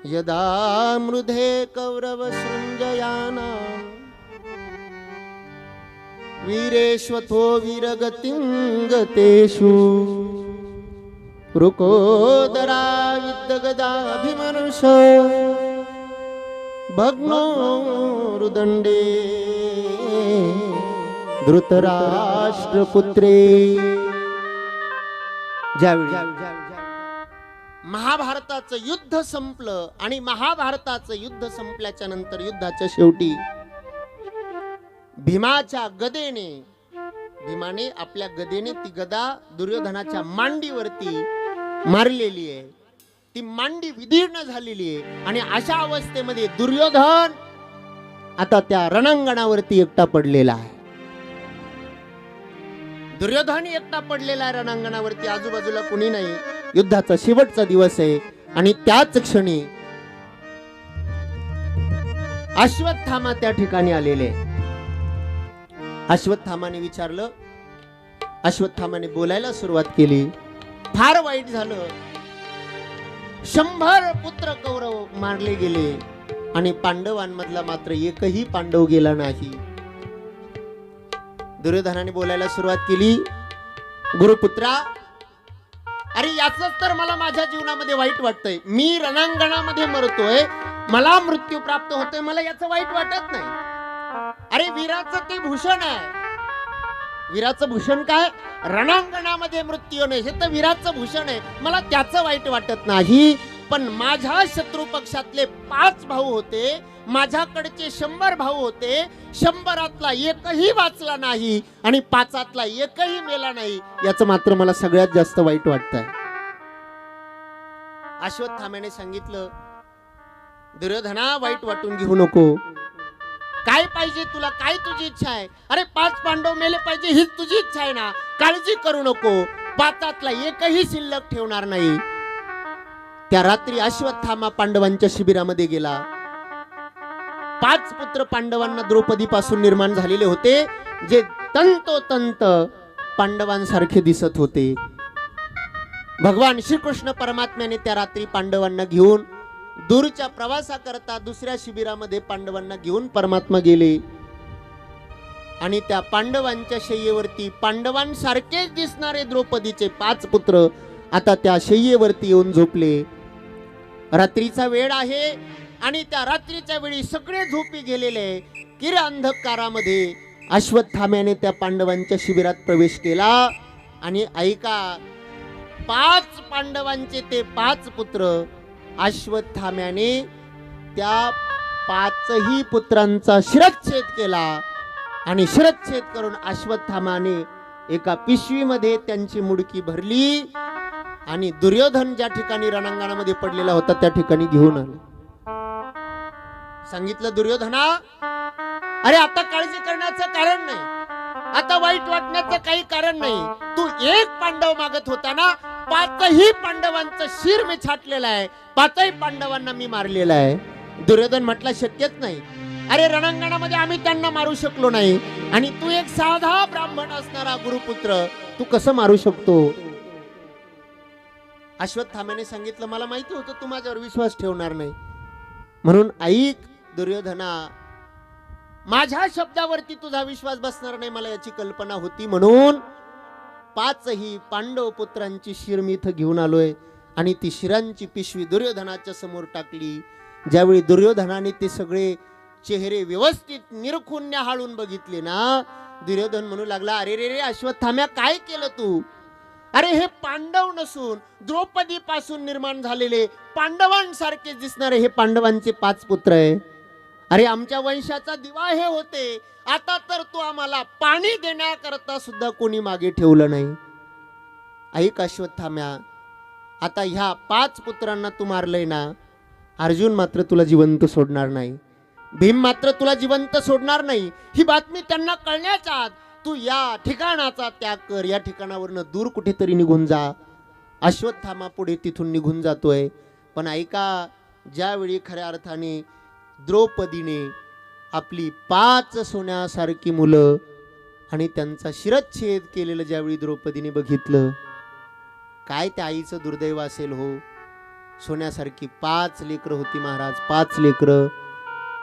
यदा मृधे कौरवसृञ्जयाना वीरेष्वथो वीरगतिं गतेषु रुकोदरा विद्यगदाभिमनुष भग्नो रुदंडे धृतराष्ट्रपुत्रे। ज्यावेळी महाभारताचं युद्ध संपलं आणि महाभारताचं युद्ध संपल्याच्या नंतर युद्धाच्या शेवटी भीमाच्या गदेने भीमाने आपल्या गदेने ती गदा दुर्योधनाच्या मांडीवरती मारलेली आहे। ती मांडी विदीर्ण झालेली आहे आणि अशा अवस्थेमध्ये दुर्योधन आता त्या रणांगणावरती एकटा पडलेला आहे। दुर्योधन एकटा पडलेला आहे रणांगणावरती, आजूबाजूला कोणी नाही। युद्धाचा शेवटचा दिवस आहे आणि त्याच क्षणी अश्वत्थामा त्या ठिकाणी आलेले। अश्वत्थामाने विचारलं, अश्वत्थामाने बोलायला सुरुवात केली, फार वाईट झालं, 100 पुत्र कौरव मारले गेले आणि पांडवांमधला मात्र एकही पांडव गेला नाही। दुर्योधनाने बोलायला सुरुवात केली, गुरुपुत्रा, अरे याचंच तर मला माझ्या जीवनामध्ये वाईट वाटतंय। मी रणांगणामध्ये मरतोय, मला मृत्यू प्राप्त होतोय, मला याचं वाईट वाटत नाही। अरे वीराचं ते भूषण आहे। वीराचं भूषण काय? रणांगणामध्ये मृत्यू नाही, हे तर वीराचं भूषण आहे, मला त्याचं वाईट वाटत नाही। पण माझ्या शत्रू पक्षातले 5 भाऊ होते, माझ्याकडचे 100 भाऊ होते, 100तला एकही वाचला नाही आणि 5तला एकही मेला नाही, याचं मात्र मला सगळ्यात जास्त वाईट वाटतंय। अश्वत्थाम्याने सांगितलं, दुर्योधना, वाईट वाटून घेऊ नको, काय पाहिजे तुला, काय तुझी इच्छा आहे? अरे 5 पांडव मेले पाहिजे हीच तुझी इच्छा आहे ना, काळजी करू नको, 5तला एकही शिल्लक ठेवणार नाही। त्या रात्री अश्वत्थामा पांडवांच्या शिबिरामध्ये गेला। 5 पुत्र पांडवांना द्रौपदी पासून निर्माण झालेले होते, जे तंतोतंत पांडवांसारखे दिसत होते। भगवान श्रीकृष्ण परमात्म्याने त्या रात्री पांडवांना घेऊन दूरच्या प्रवासाकरता दुसऱ्या शिबिरामध्ये पांडवांना घेऊन परमात्मा गेले आणि त्या पांडवांच्या शय्येवरती पांडवांसारखेच दिसणारे द्रौपदीचे 5 पुत्र आता त्या शय्येवरती येऊन झोपले। रात्रीचा वेळ आहे आणि त्या रात्रीच्या वेळी सगळे झोपी गेलेले किर अंधकारामध्ये अश्वत्थाम्याने त्या पांडवांच्या शिबिरात प्रवेश केला आणि ऐका, 5 पांडवांचे ते 5 पुत्र अश्वत्थाम्याने त्या 5ही पुत्रांचा शिरच्छेद केला आणि शिरच्छेद करून अश्वत्थामाने एका पिशवीमध्ये त्यांची मुडकी भरली आणि दुर्योधन ज्या ठिकाणी रणांगणामध्ये पडलेला होता त्या ठिकाणी घेऊन आला। सांगितलं, दुर्योधना, अरे आता काळजी करण्याचं कारण नाही, आता वाईट वाटण्याचं काही कारण नाही। तू 1 पांडव मागत होता ना, 5ही पांडवांचं शिर मी छाटलेलं आहे, 5ही पांडवांना मी मारलेलं आहे। दुर्योधन म्हटला, शक्यच नाही, अरे रणांगणामध्ये आम्ही त्यांना मारू शकलो नाही आणि तू एक साधा ब्राह्मण असणारा गुरुपुत्र, तू कसं मारू शकतो? अश्वत्थाम्याने सांगितलं, मला माहिती होतं तू माझ्यावर विश्वास ठेवणार नाही, म्हणून ऐक दुर्योधना, माझ्या शब्दावरती तुझा विश्वास बसणार नाही, मला याची कल्पना होती, म्हणून 5ही पांडव पुत्रांची शिर मी इथं घेऊन आलोय आणि ती शिरांची पिशवी दुर्योधनाच्या समोर टाकली। ज्यावेळी दुर्योधनाने ते सगळे चेहरे व्यवस्थित निरखून न्याहाळून बघितले ना, दुर्योधन म्हणू लागला, अरे रे रे अश्वत्थाम्या, काय केलं तू? अरे हे पांडव नसून द्रौपदी पासून निर्माण झालेले पांडवांसारखे दिसणारे हे पांडवांचे 5 पुत्र आहे। अरे आमच्या वंशाचा दिवा हे होते, आता तर तू आम्हाला पाणी देण्याकरता सुद्धा कोणी मागे ठेवलं नाही। ऐक अश्वत्थाम्या, आता ह्या 5 पुत्रांना तू मारलंय ना, अर्जुन मात्र तुला जिवंत सोडणार नाही, भीम मात्र तुला जिवंत सोडणार नाही। ही बातमी त्यांना कळण्याच्या आत तू या ठिकाणाचा त्याग कर, या ठिकाणावरनं दूर कुठेतरी निघून जा। अश्वत्थामा पुढे तिथून निघून जातोय, पण ऐका, ज्यावेळी खऱ्या अर्थाने द्रौपदीने आपली 5 सोन्यासारखी मुलं आणि त्यांचा शिरच्छेद केलेलं ज्यावेळी द्रौपदीने बघितलं, काय त्या आईचं दुर्दैव असेल हो। सोन्यासारखी 5 लेकरं होती महाराज, 5 लेकरं.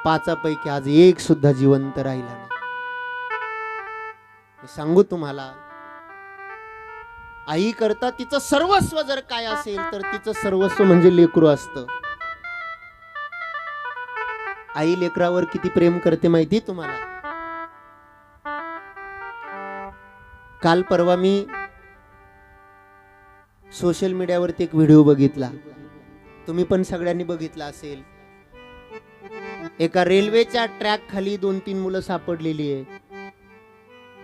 5पैकी आज एक सुद्धा जिवंत राहिला नाही. मी सांगू तुम्हाला, आई करता तिचं सर्वस्व जर काय असेल तर तिचं सर्वस्व म्हणजे लेकरू असतं. आई लेकरावर किती प्रेम करते माहिती तुम्हाला. काल परवा मी सोशल मीडियावरती एक व्हिडिओ बघितला, तुम्ही पण सगळ्यांनी बघितला असेल. एका रेल्वेच्या ट्रॅक खाली 2-3 मुलं सापडलेली आहे.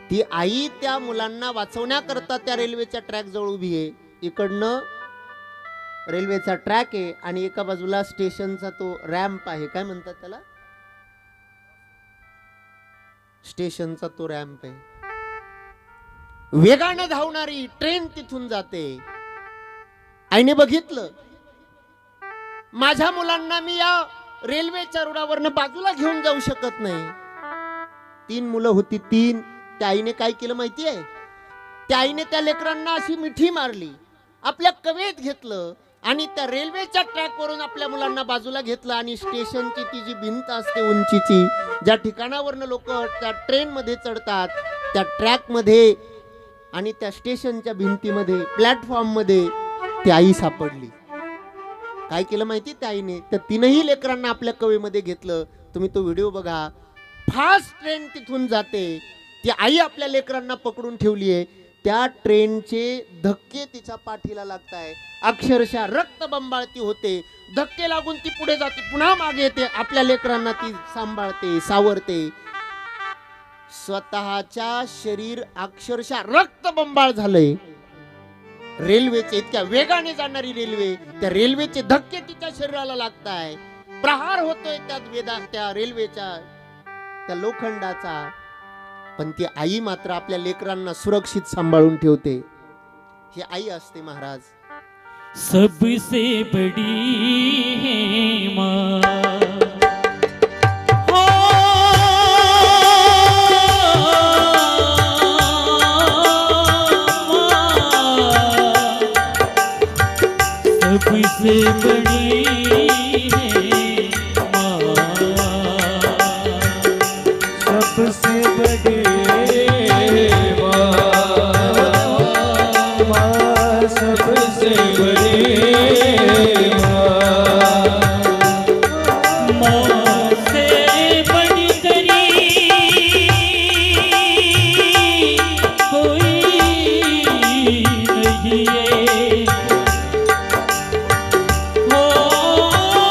ती आई त्या मुलांना वाचवण्याकरता त्या रेल्वेच्या ट्रॅक जवळ उभी आहे. इकडनं रेल्वेचा ट्रॅक आहे आणि एका बाजूला स्टेशनचा तो रॅम्प आहे, काय म्हणतात त्याला, स्टेशनचा तो रॅम्प आहे. वेगानं धावणारी ट्रेन तिथून जाते. आईने बघितलं, माझ्या मुलांना मी या रेल्वेच्या रुळावरनं बाजूला घेऊन जाऊ शकत नाही. 3 मुलं होती, 3. त्या आईने काय केलं माहिती आहे, त्या आईने त्या लेकरांना अशी मिठी मारली, आपल्या कवेत घेतलं आणि त्या रेल्वेच्या ट्रॅक वरून आपल्या मुलांना बाजूला घेतलं आणि स्टेशनची ती जी भिंत असते उंचीची, ज्या ठिकाणावरनं लोक त्या ट्रेन मध्ये चढतात, त्या ट्रॅक मध्ये आणि त्या स्टेशनच्या भिंतीमध्ये, प्लॅटफॉर्म मध्ये ती आई सापडली. काय केलं माहिती त्या आईने, त्या 3ही लेकरांना आपल्या कवेमध्ये घेतलं. तुम्ही तो व्हिडिओ बघा. फास्ट ट्रेन तिथून जाते, ती आई आपल्या लेकरांना पकडून ठेवली आहे. त्या ट्रेनचे धक्के तिच्या पाठीला लागताय, अक्षरशः रक्तबंबाळती होते. धक्के लागून ती पुढे जाते, पुन्हा मागे येते, आपल्या लेकरांना ती सांभाळते, सावरते. स्वतःच्या शरीर अक्षरशः रक्तबंबाळ झालंय. रेल्वेचे, इतक्या वेगाने जाणारी रेल्वे, त्या रेल्वेचे धक्के तिच्या शरीराला लागताय, प्रहार होतोय त्या रेल्वेच्या त्या लोखंडाचा. पण ती आई मात्र आपल्या लेकरांना सुरक्षित सांभाळून ठेवते. ही आई असते महाराज. सबसे बड़ी है माँ, सबसे बड़ी है माँ, सबसे बड़ी माँ, सबसे बड़ी माँ से बड़ी करी कोई नहीं है. Oh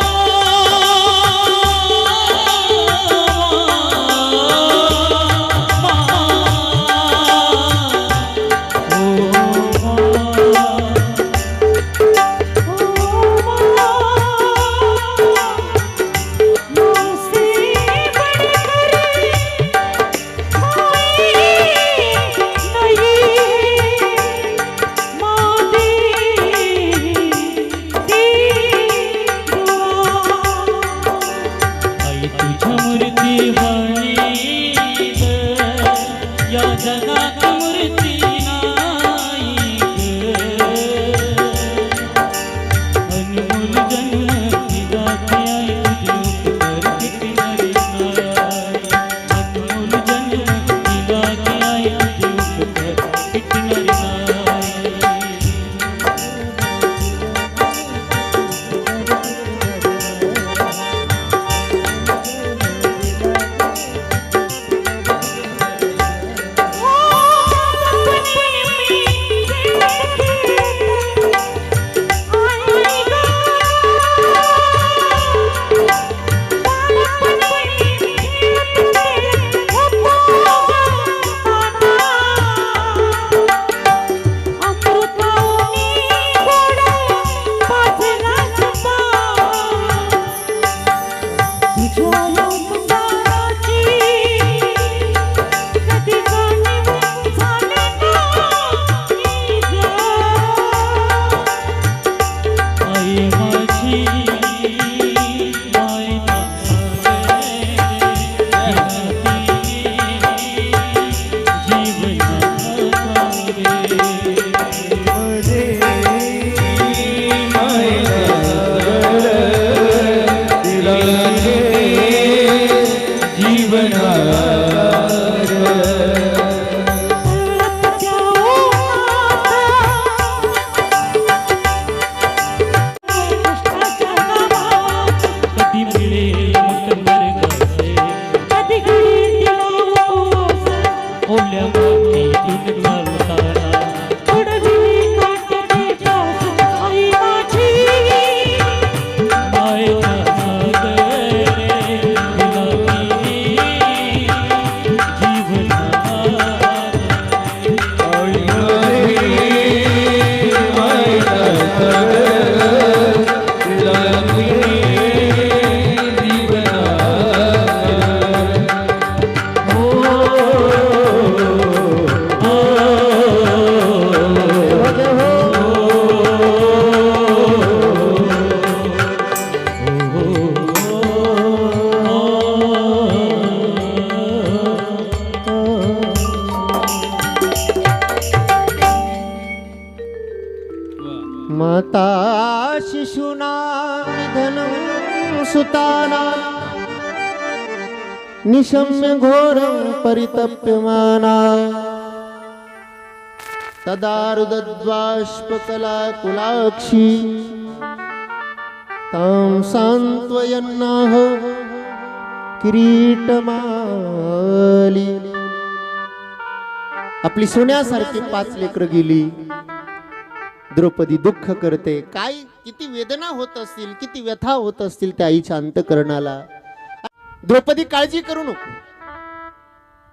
धनं सुताना निशम्य घोरं परितप्यमाना तदारुदद्बाष्पकलाकुलाक्षी तां सान्त्वयन्नाह किरीटमाली. आपली सोन्यासारखी 5 लेकरं गेली. द्रौपदी दुःख करते. काय किती वेदना होत असतील, किती व्यथा होत असतील त्या आईच्या अंतःकरणाला. द्रौपदी काळजी करू नको.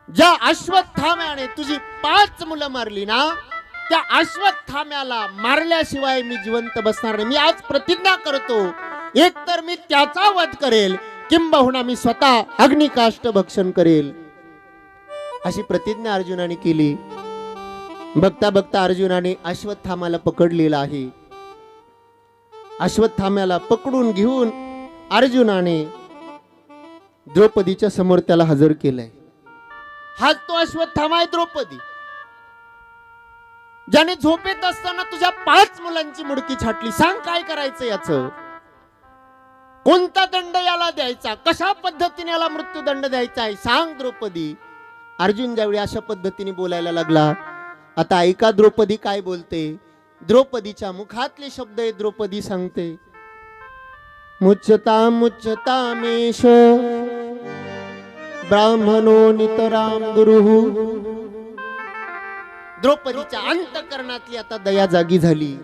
ज्या अश्वत्थाम्याने तुझी 5 मुलं मारली ना, त्या अश्वत्थाम्याला मारल्याशिवाय मी जिवंत बसणार नाही. मी आज प्रतिज्ञा करतो, एक तर मी त्याचा वध करेल, किंबहुना मी स्वतः अग्निकाष्ठ भक्षण करेल. अशी प्रतिज्ञा अर्जुनाने केली. बघता बघता अर्जुनाने अश्वत्थाम्याला पकडलेला आहे. अश्वत्थाम्याला पकडून घेऊन अर्जुनाने द्रौपदीच्या समोर त्याला हजर केलंय. हाच तो अश्वत्थामा आहे द्रौपदी, ज्याने झोपेत असताना तुझ्या 5 मुलांची मुडकी छाटली. सांग काय करायचं याचं? कोणता दंड याला द्यायचा? कशा पद्धतीने याला मृत्यूदंड द्यायचा आहे? सांग द्रौपदी. अर्जुन ज्यावेळी अशा पद्धतीने बोलायला लागला, आता ऐका द्रौपदी काय बोलते. द्रौपदीच्या मुखातले शब्द आहे. द्रौपदी सांगते, मुच्यता मुच्यतामेष ब्राह्मणो नितराम गुरुः. द्रौपदीच्या अंतःकरणातली आता दया जागी झाली.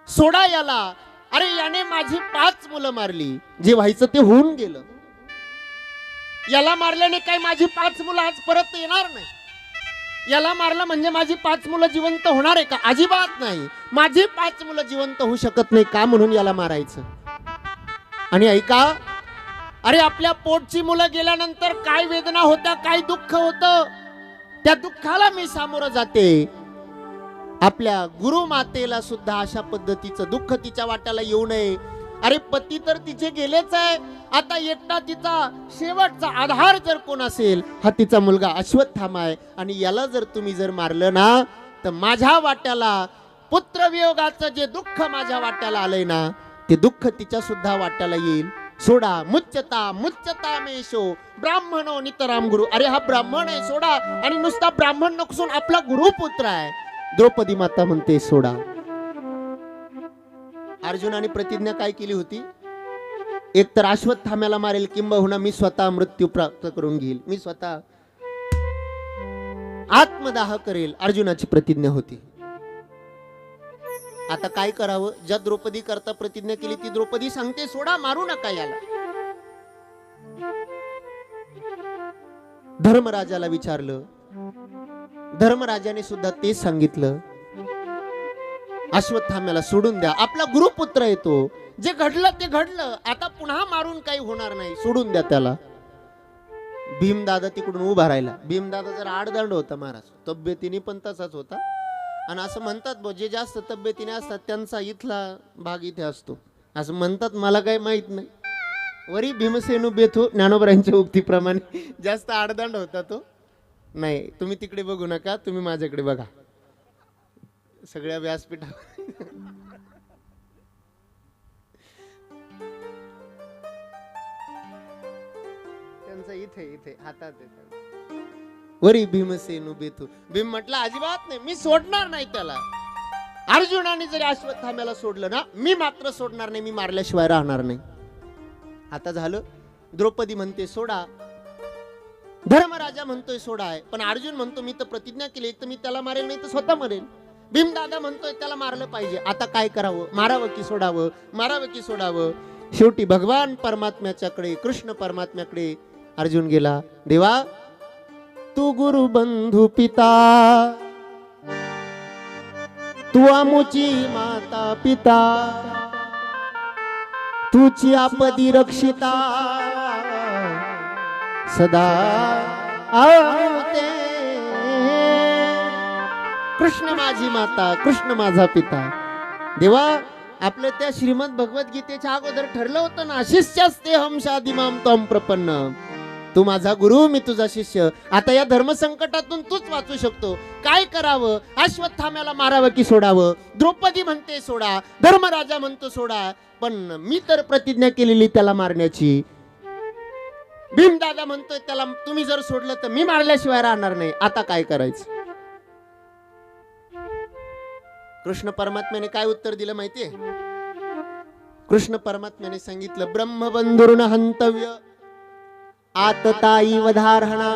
सोडा याला. अरे याने माझी 5 मुलं मारली. जे व्हायचं ते होऊन गेलं. याला मारल्याने काय माझी 5 मुलं आज परत येणार नाही. याला मारलं म्हणजे माझी 5 मुलं जिवंत होणार आहे का? अजिबात नाही. माझी 5 मुलं जिवंत होऊ शकत नाही का, म्हणून याला मारायचं. आणि ऐका, अरे आपल्या पोटची मुलं गेल्यानंतर काय वेदना होत्या, काय दुःख होतं, त्या दुःखाला मी सामोरं जाते. आपल्या गुरुमातेला सुद्धा अशा पद्धतीचं दुःख तिच्या वाट्याला येऊ नये. अरे पती तर तिचे गेलेच आहे. आता एकटा तिचा शेवटचा आधार जर कोण असेल, हा तिचा मुलगा अश्वत्थामा आहे. आणि याला जर तुम्ही जर मारलं ना, तर माझ्या वाट्याला पुत्रवियोगाचं जे दुःख माझ्या वाट्याला आलंय ना, ते दुःख तिच्या सुद्धा वाट्याला येईल. सोडा. मुच्यता मुच्यता मेशो ब्राह्मणो नितराम गुरु. अरे हा ब्राह्मण आहे, सोडा. आणि नुसता ब्राह्मण नसून आपला गुरुपुत्र आहे. द्रौपदी माता म्हणते सोडा. अर्जुनाने प्रतिज्ञा काय केली होती? एक तर अश्वत्थाम्याला मारेल, किंबहुना मी स्वतः मृत्यू प्राप्त करून घेईल. मी स्वतः आत्मदाह करेल. अर्जुनाची प्रतिज्ञा होती. आता काय करावं? ज्या द्रौपदी करता प्रतिज्ञा केली ती द्रौपदी सांगते सोडा, मारू नका याला. धर्मराजाला विचारलं. धर्मराजाने सुद्धा तेच सांगितलं, अश्वत्थाम्याला सोडून द्या. आपला गुरुपुत्र येतो. जे घडलं ते घडलं. आता पुन्हा मारून काही होणार नाही. सोडून द्या त्याला. भीमदादा तिकडून उभा राहिला. भीमदादा जरा आडदांड होता महाराज, तब्येतीने पण तसाच होता. आणि असं म्हणतात जे जास्त तब्येतीने असतात त्यांचा इथला भाग इथे असतो असं म्हणतात. मला काही माहित नाही. वरी भीमसेनू बेथो ज्ञानोबरांच्या उक्तीप्रमाणे जास्त आडदांड होता तो. नाही, तुम्ही तिकडे बघू नका, तुम्ही माझ्याकडे बघा. सगळ्या व्यासपीठावर त्यांचा इथे इथे हातात येतात. वरी भीमसेनू बेथू. भीम म्हटलं अजिबात नाही, मी सोडणार नाही त्याला. अर्जुनाने जरी अश्वत्थाम्याला सोडलं ना, मी मात्र सोडणार नाही. मी मारल्याशिवाय राहणार नाही. आता झालं. द्रौपदी म्हणते सोडा. धर्मराजा म्हणतोय सोडा आहे. पण अर्जुन म्हणतो मी तर प्रतिज्ञा केली, एक तर मी त्याला मारेल, नाही तर स्वतः मरेल. भीमदादा म्हणतोय त्याला मारलं पाहिजे. आता काय करावं? मारावं की सोडावं? मारावं की सोडावं? शेवटी भगवान परमात्म्याच्याकडे, कृष्ण परमात्म्याकडे अर्जुन गेला. देवा, तू गुरु बंधू पिता, तू आमुची माता पिता, तुची आपदी रक्षिता, सदा आवते. कृष्ण माझी माता, कृष्ण माझा पिता. देवा, आपलं त्या श्रीमद भगवद्गीतेच्या अगोदर ठरलं होतं ना, शिष्यस्ते हम शादी माम त्वम प्रपन्न. तू माझा गुरु, मी तुझा शिष्य. आता या धर्मसंकटातून तूच वाचू शकतो. काय करावं? अश्वत्थाम्याला मारावं की सोडावं? द्रौपदी म्हणते सोडा, धर्मराजा म्हणतो सोडा, पण मी तर प्रतिज्ञा केलेली त्याला मारण्याची. भीमदादा म्हणतोय त्याला तुम्ही जर सोडलं तर मी मारल्याशिवाय राहणार नाही. आता काय करायचं? कृष्ण परमात्म्याने काय उत्तर दिलं माहितीये? कृष्ण परमात्म्याने सांगितलं, ब्रह्मबंधुर्न हंतव्य आतताई वधारहणा.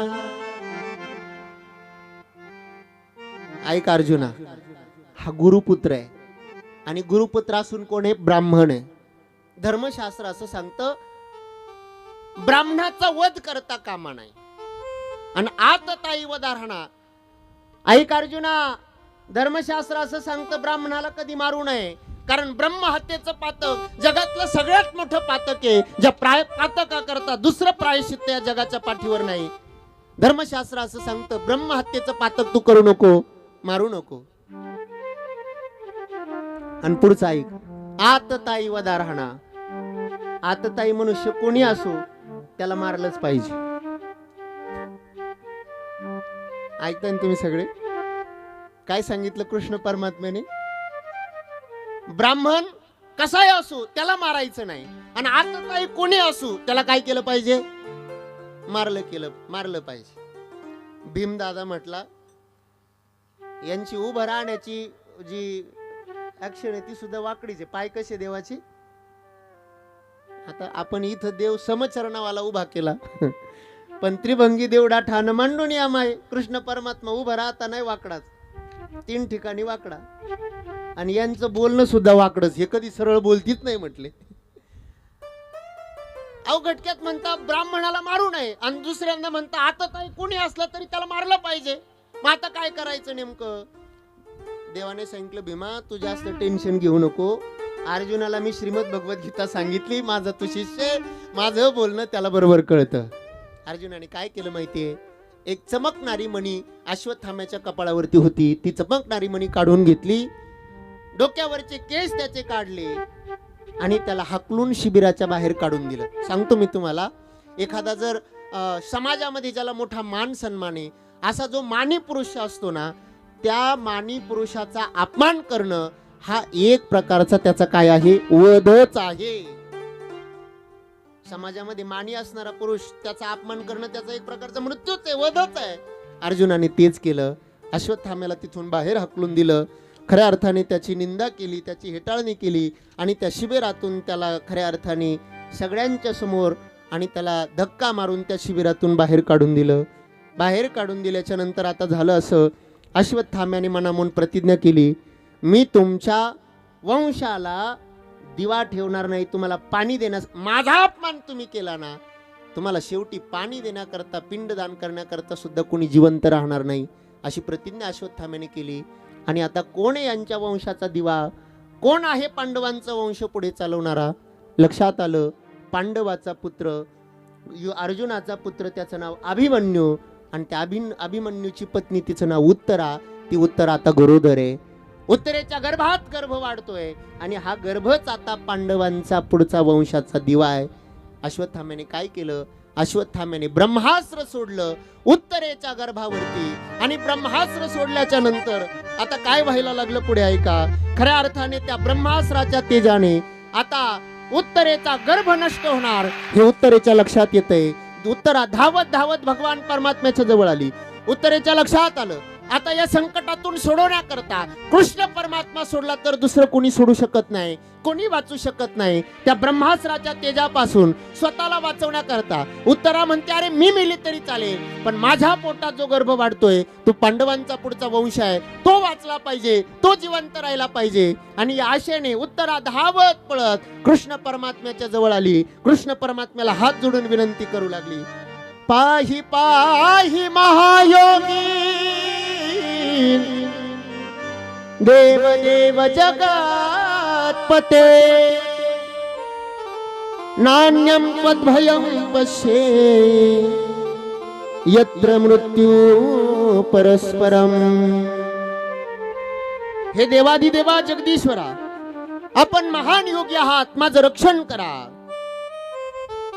ऐक अर्जुना, हा गुरुपुत्र आहे आणि गुरुपुत्र असून कोण आहे? ब्राह्मण आहे. धर्मशास्त्र असं सांगतं, ब्राह्मणाचा वध करता कामा नाही. आणि आतताई वधारहणा. ऐक अर्जुना, धर्मशास्त्र असं सांगतं ब्राह्मणाला कधी मारू नये, कारण ब्रह्महत्येचं पातक जगातलं सगळ्यात मोठं पातक आहे. ज्या पातका करता दुसरं प्रायश्चित्त या जगाच्या पाठीवर नाही. धर्मशास्त्र असं सांगतं ब्रह्महत्येचं पातक तू करू नको, मारू नको. आणि पुढचं ऐक, आतताई वधारहणा. आतताई मनुष्य कोणी असो त्याला मारलंच पाहिजे. ऐकताय तुम्ही सगळे? काय सांगितलं कृष्ण परमात्म्याने? ब्राह्मण कसाही असो त्याला मारायचं नाही, आणि आतताई कोणी असो त्याला काय केलं पाहिजे? मारलं पाहिजे. भीमदादा म्हटला, यांची उभं राहण्याची जी ऍक्शन आहे ती सुद्धा वाकडीच आहे. पाय कसे देवाचे? आता आपण इथं देव समचरणावाला उभा केला, पण त्रिभंगी देवडा ठाण मांडून या माय. कृष्ण परमात्मा उभा राहता नाही वाकडाच, 3 ठिकाणी वाकडा. आणि यांचं बोलणं सुद्धा वाकडच. हे कधी सरळ बोलतीच नाही म्हटले. अवघटक्यात म्हणता ब्राह्मणाला मारू नये, आणि दुसऱ्यांदा म्हणता आता काही कोणी असलं तरी त्याला मारलं पाहिजे. मग आता काय करायचं नेमकं? देवाने सांगितलं, भीमा तू जास्त टेन्शन घेऊ नको. अर्जुनाला मी श्रीमद भगवद्गीता सांगितली, माझा तू शिष्य, माझं बोलणं त्याला बरोबर कळतं. अर्जुनाने काय केलं माहितीये? एक चमकणारी मणी अश्वत्थाम्याच्या कपाळावरती होती, ती चमकणारी मणी काढून घेतली, डोक्यावरचे केस त्याचे काढले आणि त्याला हाकलून शिबिराच्या बाहेर काढून दिलं. सांगतो मी तुम्हाला, एखादा जर समाजामध्ये ज्याला मोठा मान सन्मान आहे, असा जो मानी पुरुष असतो ना, त्या मानी पुरुषाचा अपमान करणं हा एक प्रकारचा त्याचा काय आहे? वधच आहे. समाजामध्ये मानी असणारा पुरुष त्याचा अपमान करणं त्याचा एक प्रकारचा मृत्यूच आहे, वधच आहे. अर्जुनाने तेच केलं. अश्वत्थाम्याला तिथून बाहेर हाकलून दिलं. खऱ्या अर्थाने त्याची निंदा केली, त्याची हेटाळणी केली, आणि त्या शिबिरातून त्याला खऱ्या अर्थाने सगळ्यांच्या समोर आणि त्याला धक्का मारून त्या शिबिरातून बाहेर काढून दिलं. बाहेर काढून दिल्याच्या नंतर आता झालं असं, अश्वत्थाम्याने मनामून प्रतिज्ञा केली, मी तुमच्या वंशाला दिवा ठेवणार नाही, तुम्हाला पाणी देण्यास. माझा अपमान तुम्ही केला ना, तुम्हाला शेवटी पाणी देण्याकरता, पिंडदान करण्याकरता सुद्धा कोणी जिवंत राहणार नाही, अशी प्रतिज्ञा अश्वत्थाम्याने केली. आणि आता कोण आहे यांच्या वंशाचा दिवा? कोण आहे पांडवांचा वंश पुढे चालवणारा? लक्षात आलं, पांडवाचा पुत्र, अर्जुनाचा पुत्र, त्याचं नाव अभिमन्यू, आणि त्या अभिमन्यूची पत्नी, तिचं नाव उत्तरा. ती उत्तरा आता गरोदर आहे. उत्तरेच्या गर्भात गर्भ वाढतोय, आणि हा गर्भच आता पांडवांचा पुढचा वंशाचा दिवा आहे. अश्वत्थाम्याने काय केलं? अश्वत्थाम्याने ब्रह्मास्त्र सोडलं उत्तरेच्या गर्भावरती, आणि ब्रह्मास्त्र सोडल्याच्या नंतर आता काय व्हायला लागलं पुढे ऐका. खऱ्या अर्थाने त्या ब्रह्मास्त्राच्या तेजाने आता उत्तरेचा गर्भ नष्ट होणार हे उत्तरेच्या लक्षात येतंय. उत्तरा धावत धावत भगवान परमात्म्याच्या जवळ आली. उत्तरेच्या लक्षात आलं, आता या संकटातून सोडवण्याकरता कृष्ण परमात्मा सोडला तर दुसरं कोणी सोडू शकत नाही, कोणी वाचू शकत नाही. त्या ब्रह्मास्त्राच्या तेजापासून स्वतःला वाचवण्याकरता उत्तरा म्हणते, अरे मी मेली तरी चालेल, पण माझ्या पोटात जो गर्भ वाढतोय तो पांडवांचा पुढचा वंश आहे, तो वाचला पाहिजे, तो जिवंत राहिला पाहिजे. आणि या आशेने उत्तरा धावत पळत कृष्ण परमात्म्याच्या जवळ आली. कृष्ण परमात्म्याला हात जोडून विनंती करू लागली, पाही पाही महायोगी देव देव जगत्पते, नान्यं त्वद्भयं पश्ये यत्र मृत्यू परस्परम. हे देवाधिदेवा जगदीश्वरा, आपण महान योगी आहात, माझं रक्षण करा.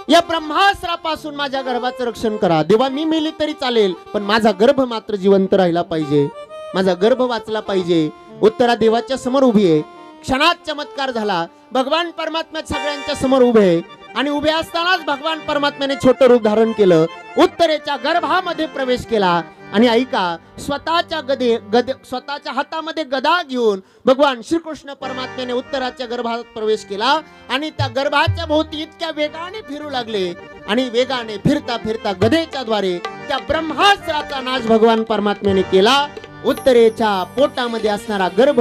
या ब्रह्मास्त्रापासून माझ्या गर्भाचं रक्षण करा. देवा मी मेली तरी चालेल, पण माझा गर्भ मात्र जिवंत राहिला पाहिजे, माझा गर्भ वाचला पाहिजे. उत्तरा देवाच्या समोर उभी आहे. क्षणात चमत्कार झाला. भगवान परमात्मा सगळ्यांच्या समोर उभे आहे आणि उभे असतानाच भगवान परमात्म्याने छोटं रूप धारण केलं, उत्तरेच्या गर्भामध्ये प्रवेश केला. आणि ऐका, स्वतःच्या हातामध्ये गदा घेऊन भगवान श्रीकृष्ण परमात्म्याने उत्तराच्या गर्भात प्रवेश केला आणि त्या गर्भाच्या भोवती इतक्या वेगाने फिरू लागले आणि वेगाने फिरता फिरता गदेच्या द्वारे त्या ब्रह्मास्त्राचा नाश भगवान परमात्म्याने केला. उत्तरेच्या पोटामध्ये असणारा गर्भ,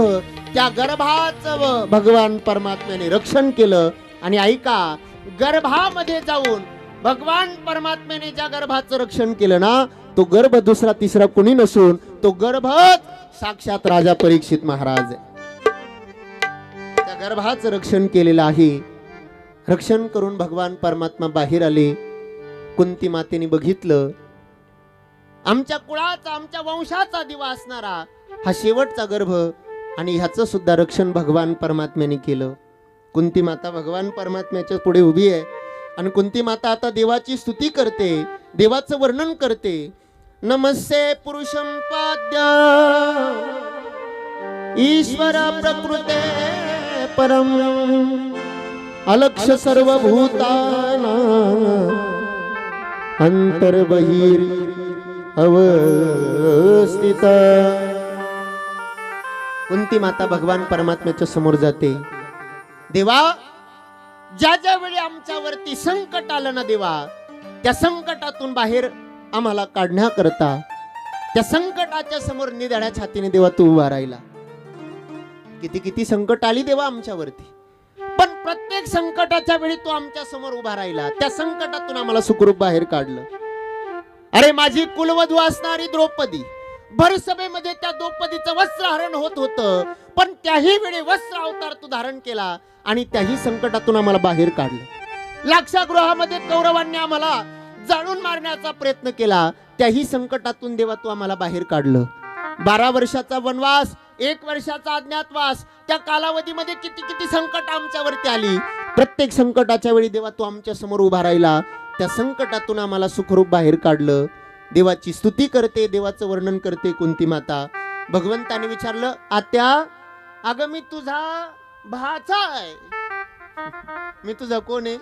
त्या गर्भाचं भगवान परमात्म्याने रक्षण केलं. आणि ऐका, गर्भामध्ये जाऊन भगवान परमात्म्याने ज्या गर्भाचं रक्षण केलं ना, तो गर्भ दुसरा तिसरा कोणी नसून तो गर्भच साक्षात राजा परीक्षित महाराज आहे. त्या गर्भाचं रक्षण केलेलं आहे. रक्षण करून भगवान परमात्मा बाहेर आले. कुंती मातेने बघितलं, आमच्या कुळाचा, आमच्या वंशाचा दिवा असणारा हा शेवटचा गर्भ, आणि ह्याचं सुद्धा रक्षण भगवान परमात्म्याने केलं. कुंती माता भगवान परमात्म्याच्या पुढे उभी आहे आणि कुंती माता आता देवाची स्तुती करते, देवाचं वर्णन करते. नमस्ते पुरुषं पाद्य ईश्वर प्रकृते परम अलक्ष सर्वभूताना अंतर्बहिर अवस्थित. कुंती माता भगवान परमात्म्याच्या समोर जाते. देवा, ज्या ज्या वेळी आमच्यावरती संकट आलं ना देवा, त्या संकटातून बाहेर आम्हाला काढण्याकरता त्या संकटाच्या समोर निधड्या छातीने देवा तू उभा राहिला. किती किती संकट आली देवा आमच्यावरती, पण प्रत्येक संकटाच्या वेळी तू आमच्या समोर उभा राहिला. त्या संकटातून आम्हाला सुखरूप बाहेर काढलं. अरे माझी कुलवधू असणारी द्रौपदी, भरसभेमध्ये त्या द्रौपदीचं वस्त्रहरण होत होतं, पण त्याही वेळी वस्त्र अवतार तू धारण केला आणि त्याही संकटातून आम्हाला बाहेर काढलं. लाक्षागृहामध्ये कौरवांनी आम्हाला जाळून मारण्याचा प्रयत्न केला, त्याही संकटातून देवा तू आम्हाला बाहेर काढलं. 12 वर्षाचा वनवास, 1 वर्षाचा अज्ञातवास, त्या कालावधीमध्ये किती किती संकट आमच्यावरती आली. प्रत्येक संकटाच्या वेळी देवा तू आमच्या समोर उभा राहिला. त्या संकटातून आम्हाला सुखरूप बाहेर काढलं. देवाची स्तुती करते, देवाचं वर्णन करते कुंती माता. भगवंताने विचारलं, आत्या, अगं मी तुझा भाचा आहे, मी तुझा कोण आहे?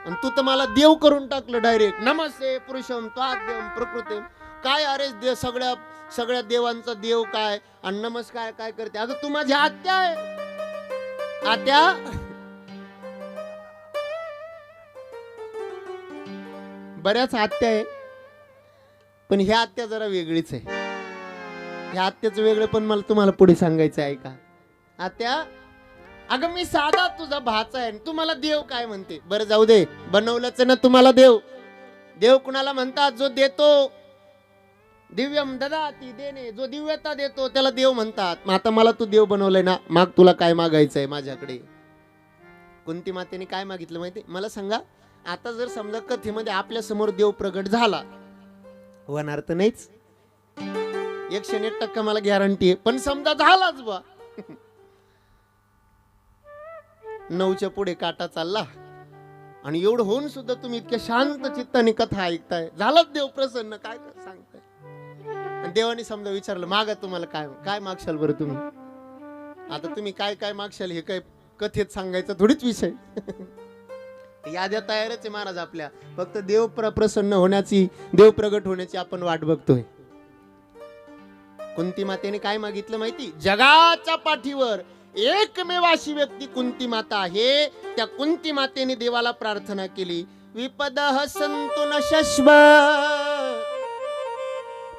आणि तू तर मला देव करून टाकलं डायरेक्ट. नमस्ते पुरुषम त्वाद्यम प्रकृते. काय अरे देव, सगळ्या देवांचा देव काय आणि नमस्कार काय करते? अगं तू माझी आत्या आहे. आत्या, बऱ्याच आत्या आहे, पण ह्या आत्या जरा वेगळीच आहे. ह्या आत्याचं वेगळं पण मला तुम्हाला पुढे सांगायचं आहे. का आत्या, अगं मी साधा तुझा भाचा आहे, तू मला देव काय म्हणते? बरं जाऊ दे, बनवलंच ना तुम्हाला देव. देव कुणाला म्हणतात? जो देतो. दिव्यम ददाती देणे, जो दिव्यता देतो त्याला देव म्हणतात. मग आता मला तू देव बनवलंय ना, माग तुला काय मागायचंय माझ्याकडे? कुंती मातेने काय मागितलं माहिती? मला सांगा, आता जर समजा कथेमध्ये आपल्या समोर देव प्रगट झाला, होणार तर नाहीच, 101% मला गॅरंटी आहे, पण समजा झालाच बा, 9च्या पुढे काटा चालला आणि एवढं होऊन सुद्धा तुम्ही इतक्या शांत चित्ताने कथा ऐकताय, झालाच देव प्रसन्न, काय सांगताय? आणि देवाने समजा विचारलं, मागा तुम्हाला काय काय मागशाल बरं तुम्ही? आता तुम्ही काय काय मागशाल हे काय कथेत सांगायचा थोडीच विषय. याद्या तयारच आहे महाराज आपल्या, फक्त देव प्रसन्न होण्याची, देव प्रगट होण्याची आपण वाट बघतोय. कुंती मातेने काय मागितलं माहिती? जगाच्या पाठीवर एकमेव अशी व्यक्ती कुंती माता आहे. त्या कुंती मातेने देवाला प्रार्थना केली, विपदः सन्तु न शश्व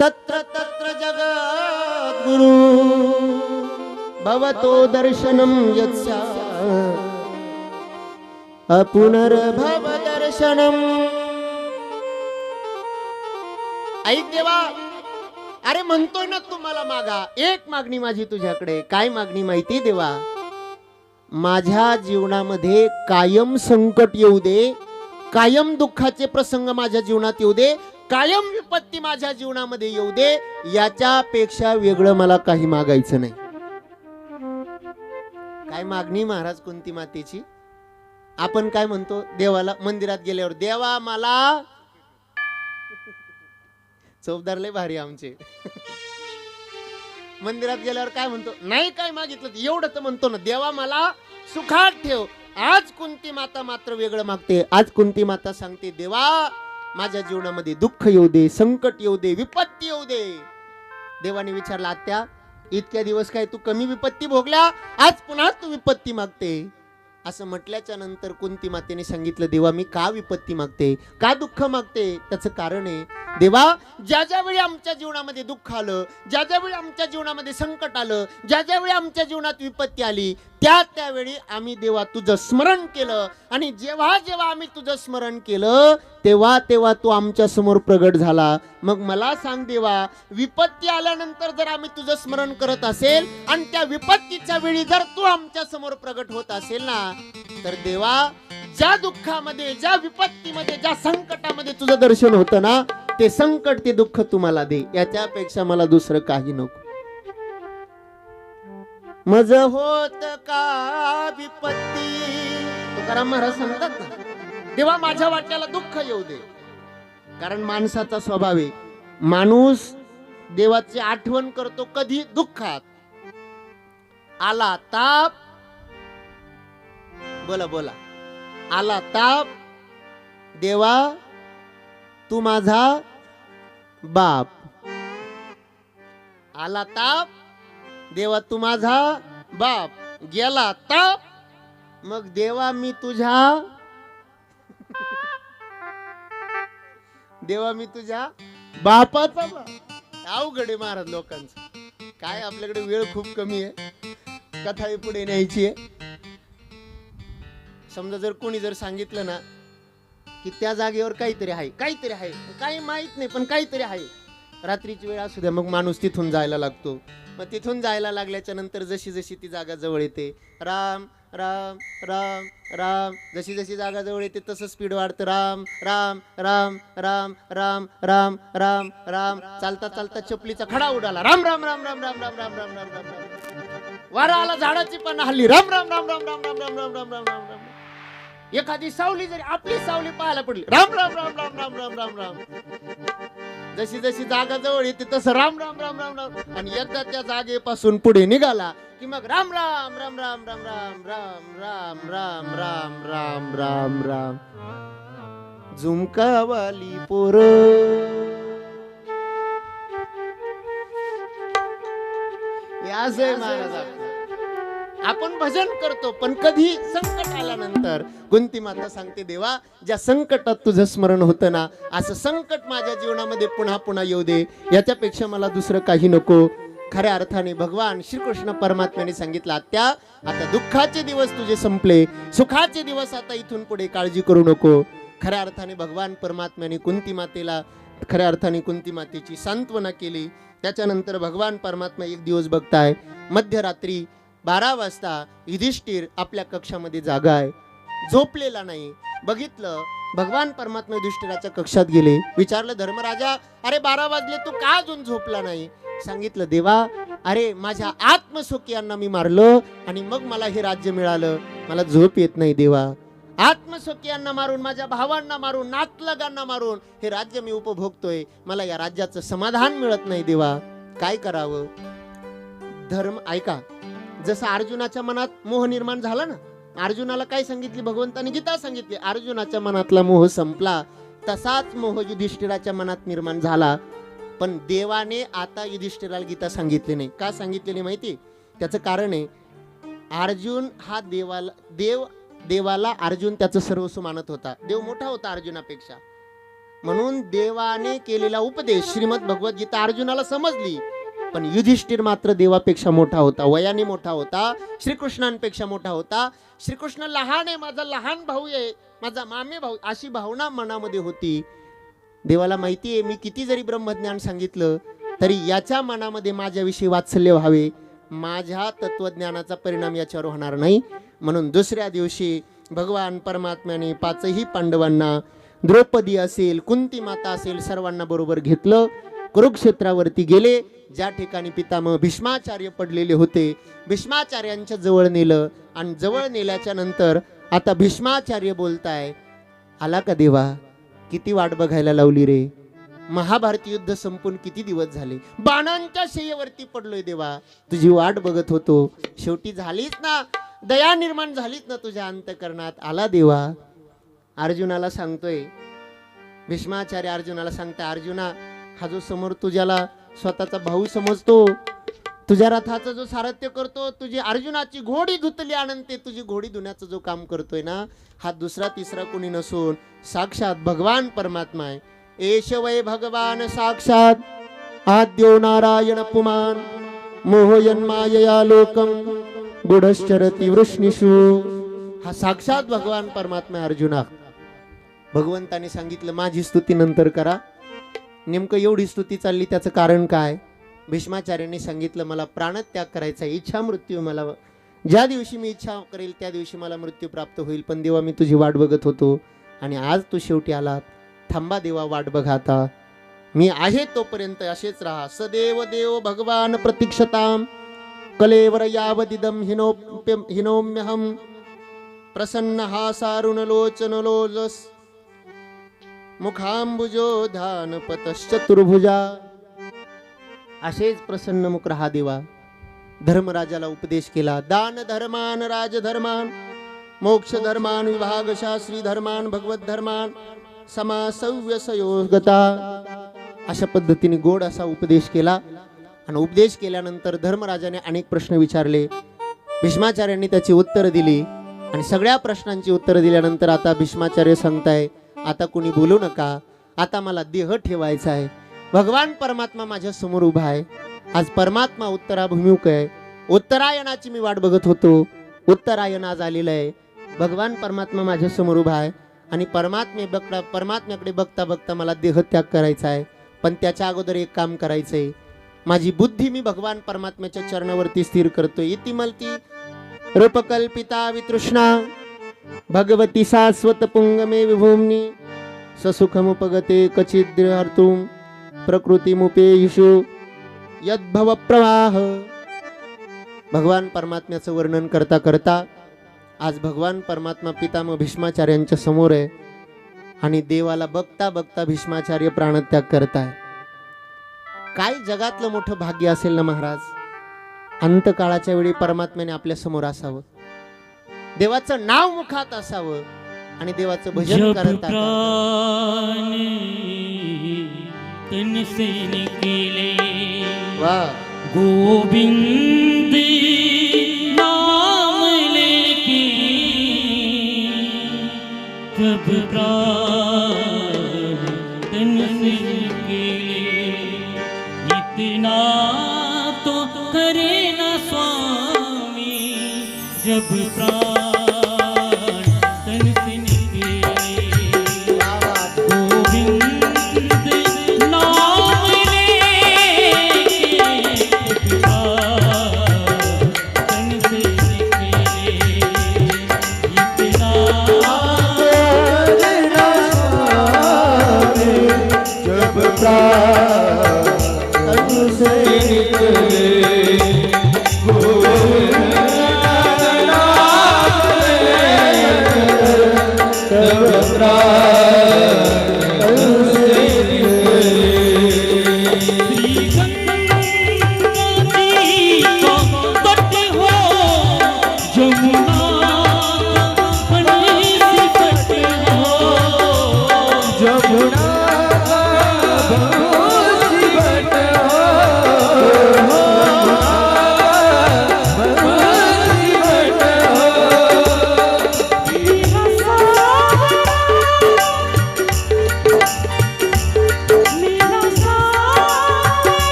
तत्र तत्र जगद्गुरु भवतो दर्शनम यत्स्या अपुनर्भव दर्शनम. ऐक देवा, अरे म्हणतोय ना तुम्हाला मागा, एक मागणी माझी तुझ्याकडे. काय मागणी माहिती देवा? माझ्या जीवनामध्ये कायम संकट येऊ दे, कायम दुःखाचे प्रसंग माझ्या जीवनात येऊ दे, कायम विपत्ती माझ्या जीवनामध्ये येऊ दे, याच्यापेक्षा वेगळं मला काही मागायचं नाही. काय मागणी महाराज कुंती मातेची? आपण काय म्हणतो देवाला मंदिरात गेल्यावर, देवा मला चौबदार लय भारी आमचे मंदिरात गेल्यावर काय म्हणतो, नाही काय मागितलं एवढं तर म्हणतो ना, देवा मला सुखात ठेव. आज कुंती माता मात्र वेगळं मागते. आज कुंती माता सांगते, देवा माझ्या जीवनामध्ये दुःख येऊ दे, संकट येऊ दे, विपत्ती येऊ दे. देवाने विचारला, आत्या इतक्या दिवस काय तू कमी विपत्ती भोगल्या, आज पुन्हा तू विपत्ती मागते. असं म्हटल्याच्या नंतर कुंती मातेने सांगितलं, देवा मी का विपत्ती मागते, का दुःख मागते, त्याचं कारण आहे, देवा ज्या ज्यावेळी आमच्या जीवनामध्ये दुःख आलं, ज्या ज्यावेळी आमच्या जीवनामध्ये संकट आलं, ज्या ज्यावेळी आमच्या जीवनात विपत्ती आली, त्यावेळी आम्ही देवा तुझं स्मरण केलं. आणि जेव्हा जेव्हा आम्ही तुझं स्मरण केलं तेव्हा तू आमच्या समोर प्रगट झाला. मग मला सांग देवा, विपत्ती आल्यानंतर जर आम्ही तुझं स्मरण करत असेल आणि त्या विपत्तीच्या वेळी जर तू आमच्या समोर प्रगट होत असेल ना, तर देवा ज्या दुःखामध्ये, ज्या विपत्तीमध्ये, ज्या संकटामध्ये तुझं दर्शन होतं ना, ते संकट, ते दुःख तुम्हाला दे. याच्यापेक्षा मला दुसरं काही नको. मज होत का विपत्ती, तुकाराम महाराज सांगतात ना, देवा माझ्या वाट्याला दुःख येऊ दे. कारण माणसाचा स्वभाव आहे, माणूस देवाची आठवण करतो कधी, दुःखात. आला ताप, बोला बोला, आला ताप, देवा तू माझा बाप. आला ताप, देवा तू माझा बाप. गेला ताप, मग देवा मी तुझ्या देवा मी तुझ्या बापाचा बाप. अवघड आहे महाराज लोकांचं. काय आपल्याकडे वेळ खूप कमी आहे, कथा पुढे न्यायची आहे. समजा जर कोणी जर सांगितलं ना की त्या जागेवर काहीतरी आहे, काहीतरी आहे, काही माहित नाही पण काहीतरी आहे, रात्रीची वेळ असू द्या, मग माणूस तिथून जायला लागतो. मग तिथून जायला लागल्याच्या नंतर जशी जशी ती जागा जवळ येते, राम राम राम राम, जशी जशी जागा जवळ येते तसं स्पीड वाढतं, राम राम राम राम राम राम राम राम. चालता चालता चपलीचा खडा उडाला, राम राम राम राम राम राम राम राम राम राम. वारा आला, झाडाची पण हल्ली, राम राम राम राम राम राम राम राम राम राम राम राम. एखादी सावली जरी आपली सावली पाहायला पडली, राम राम राम राम राम राम राम राम. जशी जशी जागा जवळ येते तसं राम राम राम राम राम. आणि एकदा त्या जागेपासून पुढे निघाला की मग राम राम राम राम राम राम राम राम राम राम राम राम राम. झुमकावाली पोर, आपण भजन करतो पण कधी संकट आल्यानंतर कुंती माता सांगते, देवा ज्या संकटात तुझं स्मरण होतं ना, असं संकट माझ्या जीवनामध्ये पुन्हा पुन्हा येऊ दे. याच्यापेक्षा मला दुसरं काही नको. खऱ्या अर्थाने भगवान श्रीकृष्ण परमात्म्याने सांगितलं, आत्या आता दुःखाचे दिवस तुझे संपले, सुखाचे दिवस आता इथून पुढे काळजी करू नको. खऱ्या अर्थाने भगवान परमात्म्याने कुंती मातेला, खऱ्या अर्थाने कुंती मातेची सांत्वना केली. त्याच्यानंतर भगवान परमात्मा एक दिवस बघताय, मध्यरात्री 12 वाजता युधिष्ठिर आपल्या कक्षामध्ये जागा आहे, झोपलेला नाही. बघितलं, भगवान परमात्मा युधिष्ठिराच्या कक्षात गेले, विचारलं, धर्मराजा अरे 12 वाजले, तू का अजून झोपला नाही? सांगितलं, देवा अरे माझ्या आत्मसुखियांना मी मारलं आणि मग मला हे राज्य मिळालं, मला झोप येत नाही देवा. आत्मसुखियांना मारून, माझ्या भावांना मारून, नातलगांना मारून हे राज्य मी उपभोगतोय, मला या राज्याचं समाधान मिळत नाही देवा, काय करावं? धर्म ऐका, जसं अर्जुनाच्या मनात मोह निर्माण झाला ना, अर्जुनाला काय सांगितली भगवंताने, गीता सांगितली, अर्जुनाच्या मनातला मोह संपला, तसाच मोह युधिष्ठिराच्या मनात निर्माण झाला. पण देवाने आता युधिष्ठिराला गीता सांगितली नाही. का सांगितली नाही माहिती? त्याचं कारण आहे, अर्जुन हा देवाला अर्जुन त्याचं सर्वस्व मानत होता, देव मोठा होता अर्जुनापेक्षा. म्हणून देवाने केलेला उपदेश श्रीमद भगवद्गीता अर्जुनाला समजली, पण युधिष्ठिर मात्र देवापेक्षा मोठा होता, वयाने मोठा होता, श्रीकृष्णांपेक्षा मोठा होता. श्रीकृष्ण लहान आहे, माझा लहान भाऊ आहे, माझा मामे भाऊ, अशी भावना मनामध्ये होती. देवाला माहिती आहे, मी किती जरी ब्रह्मज्ञान सांगितलं तरी याच्या मनामध्ये माझ्याविषयी वात्सल्य व्हावे, माझ्या तत्वज्ञानाचा परिणाम याच्यावर होणार नाही. म्हणून दुसऱ्या दिवशी भगवान परमात्म्याने 5ही पांडवांना, द्रौपदी असेल, कुंती माता असेल, सर्वांना बरोबर घेतलं, कुरुक्षेत्रावरती गेले, ज्या ठिकाणी पितामह भीष्माचार्य पडलेले होते, भीष्माचार्यांच्या जवळ नेलं आणि जवळ नेल्याच्या नंतर आता भीष्माचार्य बोलताय, आला का देवा? किती वाट बघायला लावली रे. महाभारत युद्ध संपून किती दिवस झाले, बाणांच्या शय्येवरती पडलोय देवा, तुझी वाट बघत होतो. शेवटी झालीच ना, दया निर्माण झालीच ना तुझ्या अंतकरणात. आला देवा. अर्जुनाला सांगतोय भीष्माचार्य, अर्जुनाला सांगताय, अर्जुना, हा जो समोर तुझ्याला स्वतःचा भाऊ समजतो, तुझ्या रथाचं जो सारथ्य करतो, तुझी अर्जुनाची घोडी धुतली अनंते, तुझी घोडी धुण्याचं जो काम करतोय ना, हा दुसरा तिसरा कोणी नसून साक्षात भगवान परमात्मा आहे. एष वै भगवान साक्षात आद्यो नारायण पुमान मोहयन्मायया लोकम गुढश्चरति वृष्णीषु. हा साक्षात भगवान परमात्मा आहे. अर्जुना, भगवंताने सांगितलं माझी स्तुती नंतर करा. नेमकं एवढी स्तुती चालली, त्याचं कारण काय? भीष्माचार्यांनी सांगितलं मला प्राणत्याग करायचा, इच्छा मृत्यू, मला ज्या दिवशी मी इच्छा करेल त्या दिवशी मला मृत्यू प्राप्त होईल. पण देवा, मी तुझी वाट बघत होतो आणि आज तू शेवटी आलात. थांबा देवा, वाट बघा आता, मी आहे तोपर्यंत असेच राहा. सदैव देव भगवान प्रतीक्षताम कलेवर यावदिदम हिनोम्यहम प्रसन्न हासारुण लोचन लोलस मुखांबुजो ध्यान पतश्चतुर्भुजा. असेच प्रसन्न मुख राहा देवा. धर्मराजाला उपदेश केला. दान धर्मान राजधर्मान मोक्ष धर्मान विभाग शास्त्री धर्मान भगवत धर्मान समासव्य सयोगता. अशा पद्धतीने गोड असा उपदेश केला. आणि उपदेश केल्यानंतर धर्मराजाने अनेक प्रश्न विचारले. भीष्माचार्यांनी त्याची उत्तरं दिली. आणि सगळ्या प्रश्नांची उत्तरं दिल्यानंतर आता भीष्माचार्य सांगताय, आता कोणी बोलू नका, आता मला देह ठेवायचा आहे. भगवान परमात्मा माझ्या समोर उभा आहे. आज परमात्मा उत्तराभिमुख आहे. उत्तरायणाची मी वाट बघत होतो. उत्तरायण आज आलेलं आहे. भगवान परमात्मा माझ्या समोर उभा आहे आणि परमात्म्याकडे बघता बघता मला देहत्याग करायचा आहे. पण त्याच्या अगोदर एक काम करायचंय. माझी बुद्धी मी भगवान परमात्म्याच्या चरणावरती स्थिर करतोय. इति मल्ती रूपकल्पिता वितृष्णा भगवती शाश्वत पुंगमे विभूमनी ससुखमुपगते कचिद्हर्तुं प्रकृतिमुपेयिषु यद्भव प्रवाह. भगवान परमात्म्याचं वर्णन करता करता आज भगवान परमात्मा पितामह भीष्माचार्यांच्या समोर आहे. आणि देवाला बघता बघता भीष्माचार्य प्राणत्याग करताय. काय जगातलं मोठं भाग्य असेल ना महाराज, अंतकाळाच्या वेळी परमात्म्याने आपल्या समोर असावं, देवाचं नाव मुखात असावं आणि देवाचं भजन जब करता प्राण तन से निकले वाह गोविंद नाम लेके, जब प्राण तन से निकले इतना तो करे ना स्वामी, जब प्राण तन से निकले गोविंद नाम लेके, जब प्राण तन से निकले इतना जब प्राण तन से निकले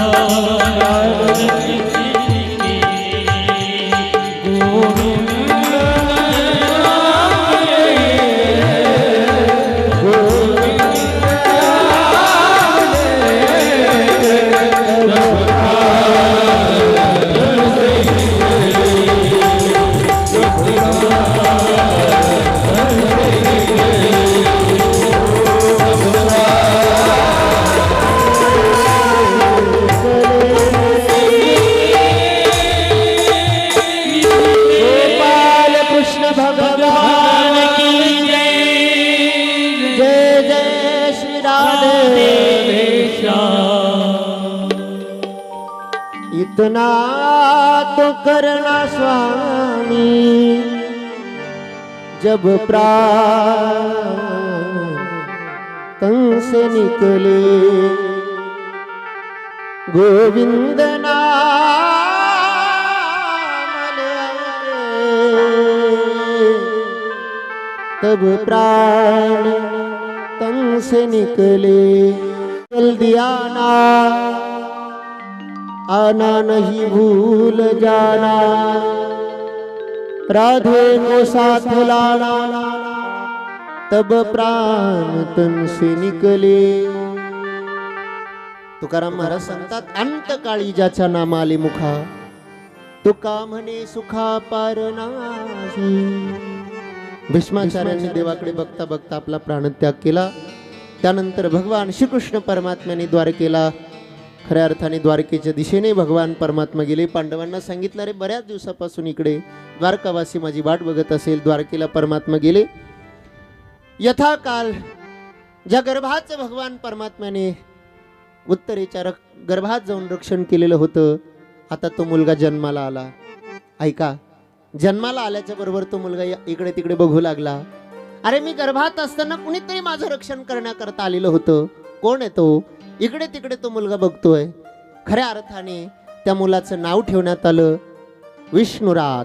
गोपाल कृष्ण भगवान की जय जय श्री राधे। इतना तो करना स्वामी जब प्राण तन से निकले, गोविंद नाम ले तब प्राण तन से निकले। जल्दी आना नहीं भूल जाना, राधे को साथ लाना तब प्राण तन से निकले। तुकाराम महाराज सांगतात, अंतकाळी ज्याच्या नामा आले मुखा, तुका म्हणे सुखा पार नाही। भीष्माचार्यांनी देवाकडे बघता बघता आपला प्राणत्याग केला। त्यानंतर भगवान श्रीकृष्ण परमात्म्याने द्वारकेला, खऱ्या अर्थाने द्वारकेच्या दिशेने भगवान परमात्मा गेले। पांडवांना सांगितलं, रे बऱ्याच दिवसापासून इकडे द्वारकावासी माझी वाट बघत असेल। द्वारकेला परमात्मा गेले। यथाकाल ज्या गर्भाचं भगवान परमात्म्याने उत्तरेच्या गर्भात जाऊन रक्षण केलेलं होतं, आता तो मुलगा जन्माला आला। ऐका, जन्माला आल्याच्या बरोबर तो मुलगा इकडे तिकडे बघू लागला। अरे मी गर्भात असताना कुणीतरी माझं रक्षण करण्याकरता आलेलं होतं, कोण आहे तो? इकडे तिकडे तो मुलगा बघतोय। खऱ्या अर्थाने त्या मुलाचं नाव ठेवण्यात आलं विष्णुरात।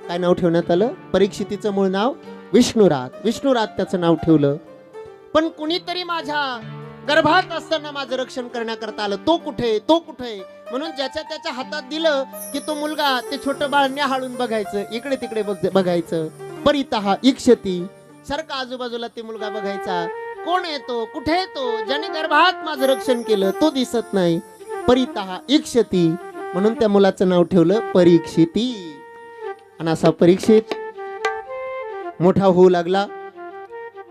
काय नाव ठेवण्यात आलं? परीक्षितीचं मूळ नाव विष्णुरात। विष्णुरात त्याचं नाव ठेवलं। पण कुणीतरी माझ्या गर्भात असताना माझं रक्षण करण्याकरता आलं, तो कुठे, तो कुठे? म्हणून ज्याच्या त्याच्या हातात दिलं की तो मुलगा ते छोटं बाळ न्याहाळून बघायचं, इकडे तिकडे बघायचं। परितः इक्षती, सारखा आजूबाजूला ते मुलगा बघायचा, कोण येतो, कुठे येतो? ज्याने गर्भात माझं रक्षण केलं तो दिसत नाही। परितः इक्षती, म्हणून त्या मुलाचं नाव ठेवलं परीक्षिती। आणि असा परीक्षित मोठा होऊ लागला।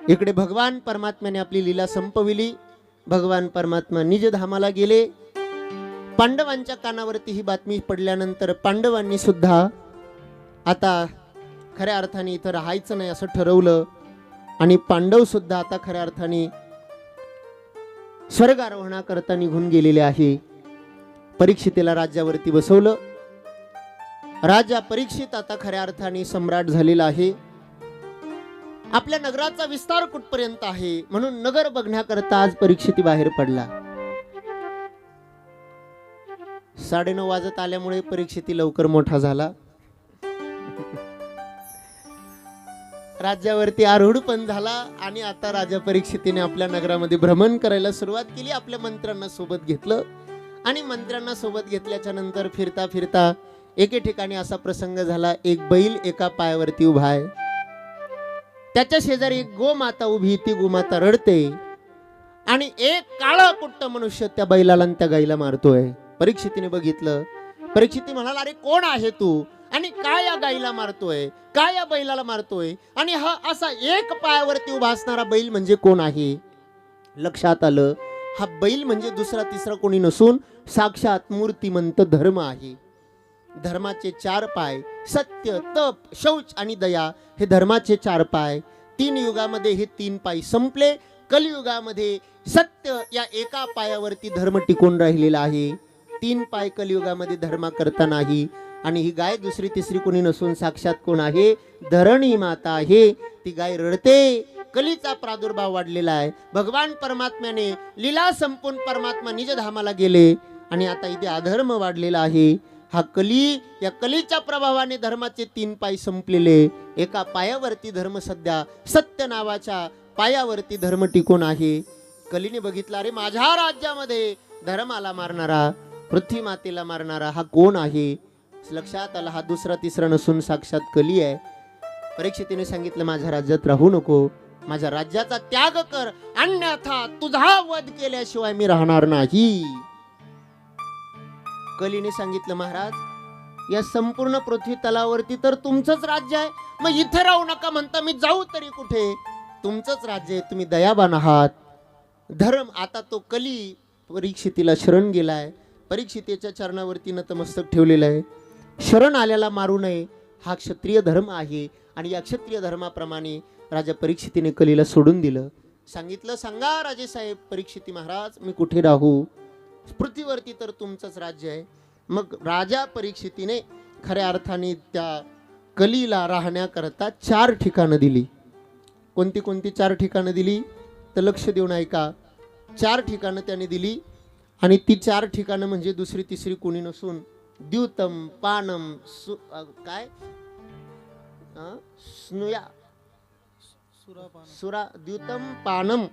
इकडे भगवान परमात्म्याने आपली लीला संपविली। भगवान परमात्मा निजधामाला गेले। पांडवांच्या कानावरती ही बातमी पडल्यानंतर पांडवांनी सुद्धा आता खऱ्या अर्थाने इथं राहायचं नाही असं ठरवलं। आणि पांडव सुद्धा आता खऱ्या अर्थाने स्वर्गारोहणाकरता निघून गेलेले आहे। परीक्षितीला राज्यावरती बसवलं। राजा परीक्षित आता खऱ्या अर्थाने सम्राट झालेला आहे। आपल्या नगराचा विस्तार कुठपर्यंत आहे म्हणून नगर बघण्याकरता आज परीक्षिती बाहेर पडला। 9:30 वाजत आल्यामुळे परीक्षिती लवकर मोठा झाला। राज्यावरती आरूढ पण झाला आणि आता राजा परीक्षितीने आपल्या नगरामध्ये भ्रमण करायला सुरुवात केली। आपल्या मंत्र्यांना सोबत घेतलं आणि मंत्र्यांना सोबत घेतल्याच्या नंतर फिरता फिरता एके ठिकाणी असा प्रसंग झाला, एक बैल एका पायावरती उभा आहे, त्याच्या शेजारी एक गोमाता उभी, ती गोमाता रडते आणि एक काळा कुट्ट मनुष्य त्या बैलाला आणि त्या गाईला मारतोय। परीक्षितीने बघितलं। परीक्षिती म्हणाला, अरे कोण आहे तू आणि काय या गाईला मारतोय, काय या बैलाला मारतोय, आणि हा असा एक पायावरती उभा असणारा बैल म्हणजे कोण आहे? लक्षात आलं, हा बैल म्हणजे दुसरा तिसरा कोणी नसून साक्षात मूर्तिमंत धर्म आहे। धर्माचे 4 पाय, सत्य, तप, शौच आणि दया, हे धर्माचे 4 पाय। 3 युगामध्ये हे 3 पाय संपले। कलियुगामध्ये सत्य या एका पायावरती धर्म टिकून राहिलेला आहे। 3 पाय कलियुगामध्ये धर्मा करता नाही। आणि ही गाय दुसरी तिसरी कोणी नसून साक्षात कोण आहे? धरणी माता आहे। ती गाय रडते, कलीचा प्रादुर्भाव वाढलेला आहे। भगवान परमात्म्याने लीला संपून परमात्मा निजधामाला गेले आणि आता इथे अधर्म वाढलेला आहे। हा कली, या कलीच्या प्रभावाने धर्माचे 3 पाय संपलेले, एका पायावरती धर्म सध्या सत्य नावाच्या पायावरती धर्म टिकून आहे। कलीने बघितलं, अरे माझ्या राज्यामध्ये धर्माला मारणारा पृथ्वी मातेला मारणारा हा कोण आहे? लक्षात आला हा दुसरा तिसरा नसून साक्षात कली आहे. परीक्षितीने सांगितलं माझ्या राज्यात राहू नको, माझ्या राज्याचा त्याग कर, अन्यथा तुझा वध केल्याशिवाय मी राहणार नाही. कलीने सांगितलं महाराज या संपूर्ण पृथ्वी तलावरती तर तुमचंच राज्य आहे, मग इथे राहू नका म्हणता मी जाऊ तरी कुठे? तुमचंच राज्य आहे, तुम्ही दयावान आहात. धर्म आता तो कली परीक्षितीला शरण गेलाय, परीक्षितीच्या चरणावरती नतमस्तक ठेवलेलं आहे. शरण आल्याला मारू नये हा क्षत्रिय धर्म आहे आणि या क्षत्रिय धर्माप्रमाणे राजा परीक्षितीने कलीला सोडून दिलं. सांगितलं सांगा राजेसाहेब परीक्षिती महाराज मी कुठे राहू? पृथ्वीवरती तर तुमचंच राज्य आहे. मग राजा परीक्षितीने खऱ्या अर्थाने त्या कलीला राहण्याकरता 4 ठिकाणं दिली. कोणती कोणती 4 ठिकाणं दिली तर लक्ष देऊन ऐका. 4 ठिकाणं त्याने दिली आणि ती 4 ठिकाणं म्हणजे दुसरी तिसरी कोणी नसून द्यूतम पानम काय स्नुया सुरा द्यूतम पानम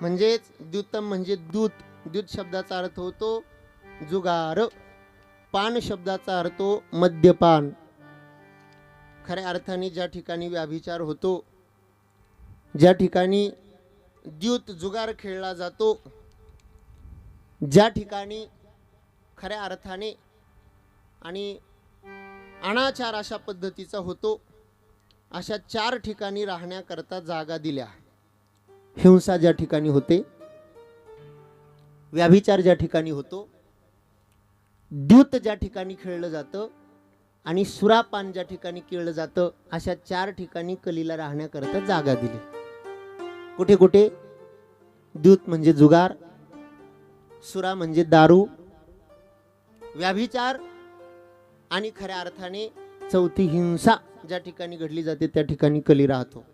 म्हणजेच द्यूतम म्हणजे दूत. द्यूत शब्दाचा अर्थ होतो जुगार, पान शब्दाचा अर्थ होतो मद्यपान. खऱ्या अर्थाने ज्या ठिकाणी व्याभिचार होतो, ज्या ठिकाणी द्यूत जुगार खेळला जातो, ज्या ठिकाणी खऱ्या अर्थाने आणि अनाचार अशा पद्धतीचा होतो, अशा 4 ठिकाणी राहण्याकरता जागा दिल्या. हिंसा ज्या ठिकाणी होते, व्याभिचार ज्या ठिकाणी होतो, द्यूत ज्या ठिकाणी खेळलं जातं आणि सुरापान ज्या ठिकाणी केलं जातं, अशा 4 ठिकाणी कलीला राहण्याकरता जागा दिली. कुठे कुठे? द्यूत म्हणजे जुगार, सुरा म्हणजे दारू, व्याभिचार आणि खऱ्या अर्थाने चौथी हिंसा ज्या ठिकाणी घडली जाते त्या ठिकाणी कली राहतो.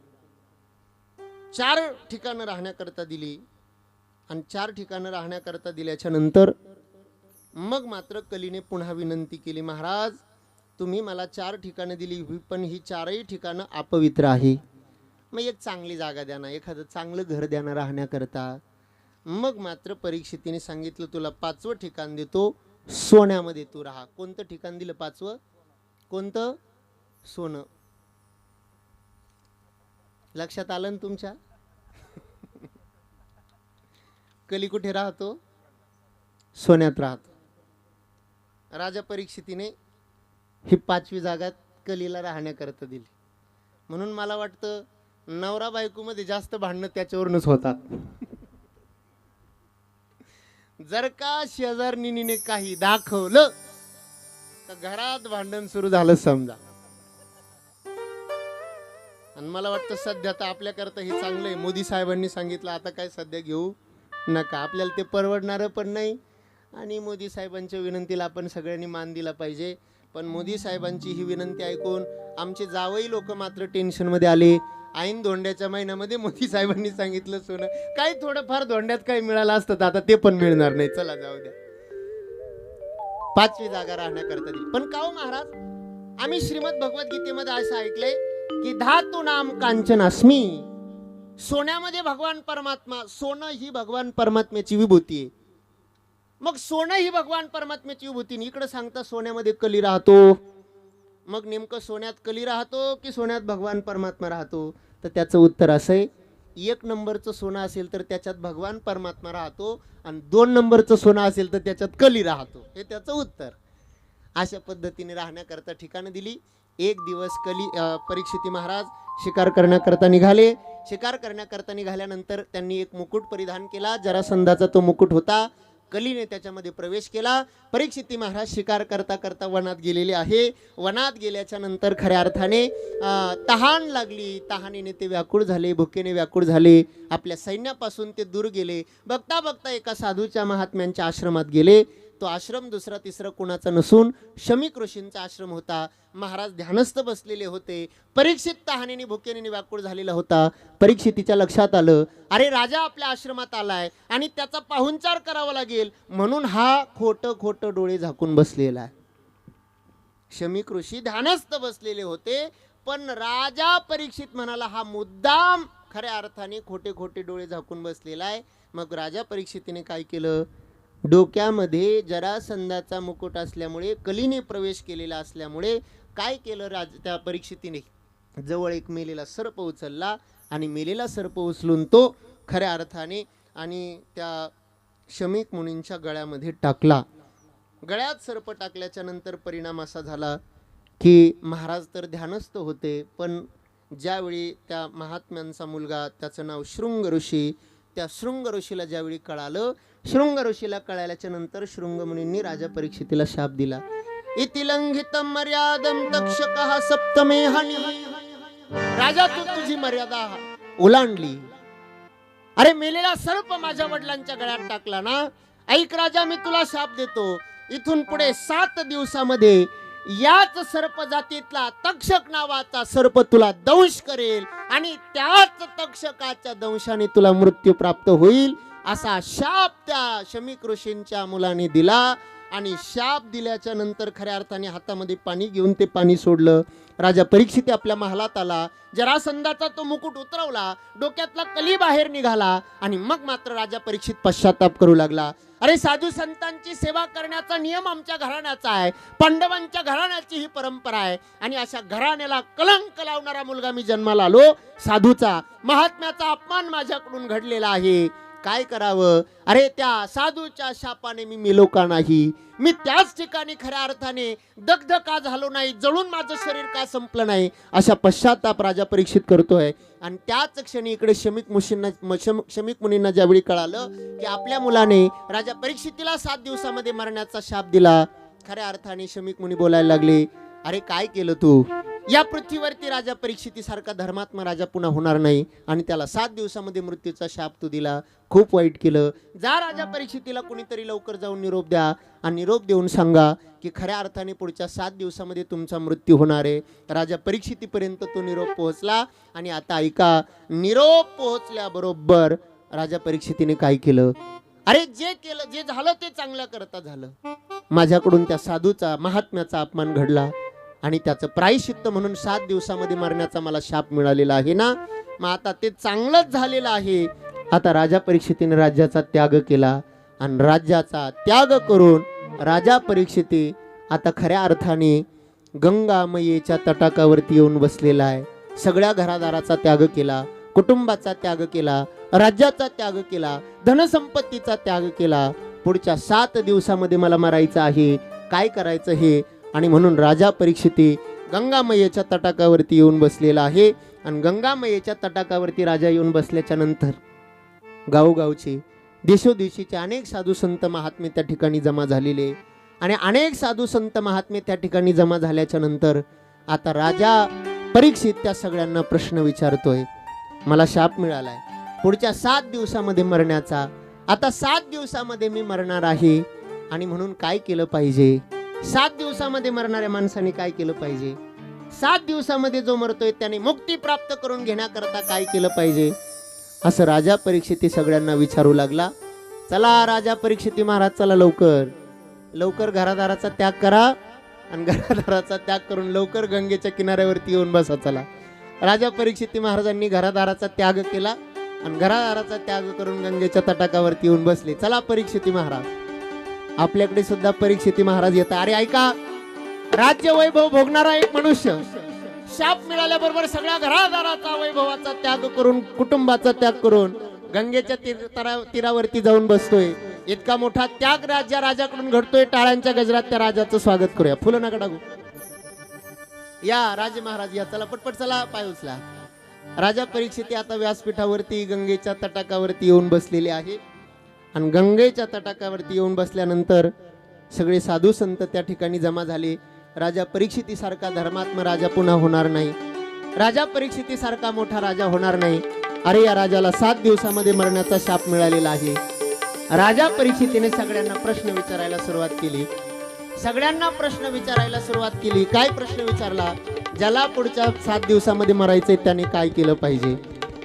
4 ठिकाणं राहण्याकरता दिली आणि 4 ठिकाणं राहण्याकरता दिल्याच्या नंतर मग मात्र कलीने पुन्हा विनंती केली, महाराज तुम्ही मला 4 ठिकाणं दिली पण ही 4ही ठिकाणं अपवित्र आहे, मग एक चांगली जागा द्या ना, एखादं चांगलं घर द्या ना राहण्याकरता. मग मात्र परीक्षितीने सांगितलं तुला 5वं ठिकाण देतो, सोन्यामध्ये तू राहा. कोणतं ठिकाण दिलं 5वं? कोणतं? सोनं. लक्षात आलं ना तुमच्या? कली कुठे राहतो? सोन्यात राहतो. राजा परीक्षितीने ही 5वी जागा कलीला राहण्याकरता दिली. म्हणून मला वाटतं नवरा बायकोमध्ये जास्त भांडणं त्याच्यावरूनच होतात. जर का शेजारणीने काही दाखवलं तर घरात भांडण सुरू झालं समजा. आणि मला वाटतं सध्या तर आपल्याकरता हे चांगलं आहे. मोदी साहेबांनी सांगितलं आता काय सध्या घेऊ नका, आपल्याला ते परवडणारं पण नाही आणि मोदी साहेबांच्या विनंतीला आपण सगळ्यांनी मान दिला पाहिजे. पण मोदी साहेबांची ही विनंती ऐकून आमचे जावई लोक मात्र टेन्शनमध्ये आले. ऐन धोंड्याच्या महिन्यामध्ये मोदी साहेबांनी सांगितलं सोनं, काही थोडंफार धोंड्यात काही मिळालं असतं तर आता ते पण मिळणार नाही, चला जाऊ द्या. 5वी जागा राहण्याकरता दिली. पण का हो महाराज, आम्ही श्रीमद भगवद्गीतेमध्ये असं ऐकलंय की धातू नाम कांचन अस्मी, सोन्यामध्ये भगवान परमात्मा, सोनं ही भगवान परमात्म्याची विभूती आहे. मग सोनं ही भगवान परमात्म्याची विभूती, इकडे सांगता सोन्यामध्ये कली राहतो. मग नेमकं सोन्यात कली राहतो की सोन्यात भगवान परमात्मा राहतो? तर त्याचं उत्तर असं आहे, 1 नंबरचं सोनं असेल तर त्याच्यात भगवान परमात्मा राहतो आणि 2 नंबरचं सोनं असेल तर त्याच्यात कली राहतो, हे त्याचं उत्तर. अशा पद्धतीने राहण्याकरता ठिकाणं दिली. एक दिवस परीक्षिती महाराज शिकार करण्याकरता निघाले. शिकार करण्याकरता निघाल्यानंतर त्यांनी एक मुकुट परिधान केला, जरासंधाचा तो मुकुट होता. कलीने त्याच्यामध्ये प्रवेश केला. परीक्षिती महाराज शिकार करता करता वनात गेलेले आहे. वनात गेल्याच्या नंतर खऱ्या अर्थाने तहान लागली. तहानेने ते व्याकुळ झाले, भुकेने व्याकुळ झाले. आपल्या सैन्यापासून ते दूर गेले. बघता बघता एका साधूच्या महात्म्यांच्या आश्रमात गेले. तो आश्रम दुसरा तिसरा कोणाचा नसून शमीक ऋषींचा आश्रम होता. महाराज ध्यानस्थ बसलेले होते. परीक्षित तहानेने भुकेने व्याकुळ झालेला होता. परीक्षितीच्या लक्षात आलं, अरे राजा आपल्या आश्रमात आलाय आणि त्याचा पाहुणचार करावा लागेल, म्हणून हा खोटं खोटं डोळे झाकून बसलेला आहे. शमीक ऋषी ध्यानस्थ बसलेले होते, पण राजा परीक्षित म्हणाला हा मुद्दाम खऱ्या अर्थाने खोटे खोटे डोळे झाकून बसलेला आहे. मग राजा परीक्षितीने काय केलं, डोक्यामध्ये जरासंधाचा मुकुट असल्यामुळे, कलीने प्रवेश केलेला असल्यामुळे काय केलं त्या परीक्षितीने, जवळ एक मेलेला सर्प उचलला आणि मेलेला सर्प उचलून तो खऱ्या अर्थाने आणि त्या शमीक मुनींच्या गळ्यामध्ये टाकला. गळ्यात सर्प टाकल्याच्या नंतर परिणाम असा झाला की महाराज तर ध्यानस्थ होते, पण ज्यावेळी त्या महात्म्यांचा मुलगा, त्याचं नाव शृंग ऋषी, त्या शृंग ऋषीला ज्यावेळी कळालं, शृंग ऋषीला कळाल्याच्या नंतर शृंग मुनींनी राजा परीक्षितीला शाप दिला. इति लंघितम मर्यादम तक्षकः सप्तमे हानी. राजा तू तुझी मर्यादा ओलांडली. अरे मेलेला सर्प माझ्या वडिलांच्या गळ्यात टाकला ना, ऐक राजा मी तुला शाप देतो, इथून पुढे 7 दिवसामध्ये याच सर्प जातीतला तक्षक नावाचा सर्प तुला दंश करेल आणि त्याच तक्षकाच्या दंशाने तुला मृत्यू प्राप्त होईल, असा शाप त्या शमीक ऋषींच्या मुलाने दिला. आणि शाप दिल्याच्या नंतर खऱ्या अर्थाने हातामध्ये पाणी घेऊन ते पाणी सोडलं. राजा परीक्षिती आपल्या महालात आला, जरासंधाचा तो मुकुट उतरवला, डोक्यातला कली बाहेर निघाला आणि मग मात्र राजा परीक्षित पश्चाताप करू लागला. अरे साधू संतांची सेवा करण्याचा नियम आमच्या घराण्याचा आहे, पांडवांच्या घराण्याची ही परंपरा आहे आणि अशा घराण्याला कलंक लावणारा मुलगा मी जन्माला आलो. साधूचा महात्म्याचा अपमान माझ्याकडून घडलेला आहे, काय करावं. अरे त्या साधूच्या शापाने मी मेलो का नाही, मी त्याच ठिकाणी खऱ्या अर्थाने दग्ध का झालो नाही, जळून माझं शरीर का संपलं नाही, अशा पश्चाताप राजा परीक्षित करतोय. आणि त्याच क्षणी इकडे शमीक मुनींना ज्यावेळी कळालं की आपल्या मुलाने राजा परीक्षितीला 7 दिवसामध्ये मरण्याचा शाप दिला, खऱ्या अर्थाने शमीक मुनी बोलायला लागले, अरे काय केलं तू, या पृथ्वीवरती राजा परीक्षितीसारखा धर्मात्मा राजा पुन्हा होणार नाही आणि त्याला 7 दिवसामध्ये मृत्यूचा शाप तू दिला, खूप वाईट केलं. जा राजा परीक्षितीला कोणीतरी लवकर जाऊन निरोप द्या आणि निरोप देऊन सांगा की खऱ्या अर्थाने पुढच्या 7 दिवसामध्ये तुमचा मृत्यू होणार आहे. राजा परीक्षितीपर्यंत तो निरोप पोहोचला. आणि आता ऐका, निरोप पोहोचल्याबरोबर राजा परीक्षितीने काय केलं, अरे जे केलं, जे झालं ते चांगल्या करता झालं, माझ्याकडून त्या साधूचा महात्म्याचा अपमान घडला आणि त्याचं प्रायश्चित्त म्हणून 7 दिवसामध्ये मरण्याचा मला शाप मिळालेला आहे ना, मग आता ते चांगलंच झालेलं आहे. आता राजा परीक्षितीने राज्याचा त्याग केला आणि राज्याचा त्याग करून राजा परीक्षिती आता खऱ्या अर्थाने गंगा मैयेच्या तटाकावरती येऊन बसलेला आहे. सगळ्या घरादाराचा त्याग केला, कुटुंबाचा त्याग केला, राज्याचा त्याग केला, धनसंपत्तीचा त्याग केला. पुढच्या 7 दिवसामध्ये मला मरायचं आहे, काय करायचं हे. आणि म्हणून राजा परीक्षिती गंगामयेच्या तटाकावरती येऊन बसलेला आहे. आणि गंगामयेच्या तटाकावरती राजा येऊन बसल्याच्या नंतर गावोगावचे देशोदेशीचे अनेक साधू संत महात्मे त्या ठिकाणी जमा झालेले आणि अनेक साधू संत महात्मे त्या ठिकाणी जमा झाल्याच्या नंतर आता राजा परीक्षित त्या सगळ्यांना प्रश्न विचारतोय, मला शाप मिळालाय पुढच्या 7 दिवसामध्ये मरण्याचा, आता 7 दिवसामध्ये मी मरणार आहे आणि म्हणून काय केलं पाहिजे, 7 दिवसामध्ये मरणाऱ्या माणसाने काय केलं पाहिजे, 7 दिवसामध्ये जो मरतोय त्याने मुक्ती प्राप्त करून घेण्याकरता काय केलं पाहिजे, असं राजा परीक्षिती सगळ्यांना विचारू लागला. चला राजा परीक्षिती महाराज, चला लवकर लवकर घरादाराचा त्याग करा आणि घरादाराचा त्याग करून लवकर गंगेच्या किनाऱ्यावरती येऊन बसा. चला राजा परीक्षिती महाराजांनी घरादाराचा त्याग केला आणि घरादाराचा त्याग करून गंगेच्या तटाकावरती येऊन बसले. चला परीक्षिती महाराज, आपल्याकडे सुद्धा परीक्षिती महाराज येतात. अरे ऐका, राज्य वैभव भोगणारा एक मनुष्य शाप मिळाल्याबरोबर सगळ्या घरादाराचा वैभवाचा त्याग करून, कुटुंबाचा त्याग करून गंगेच्या तीरावरती जाऊन बसतोय. इतका मोठा त्याग राजाकडून घडतोय. टाळ्यांच्या गजरात त्या राजाचं स्वागत करूया. फुलं नका टाकू. या राजे महाराज या, चला पटपट चला, पाय उचला. राजा परीक्षिती आता व्यासपीठावरती गंगेच्या तटाकावरती येऊन बसलेले आहे. आणि गंगेच्या तटाकावरती येऊन बसल्यानंतर सगळे साधू संत त्या ठिकाणी जमा झाले. राजा परीक्षितीसारखा धर्मात्मा राजा पुन्हा होणार नाही, राजा परीक्षितीसारखा मोठा राजा होणार नाही. अरे या राजाला 7 दिवसामध्ये मरण्याचा शाप मिळालेला आहे. राजा परीक्षितीने सगळ्यांना प्रश्न विचारायला सुरुवात केली. सगळ्यांना प्रश्न विचारायला सुरुवात केली. काय प्रश्न विचारला, ज्याला पुढच्या 7 दिवसामध्ये मरायचे त्याने काय केलं पाहिजे,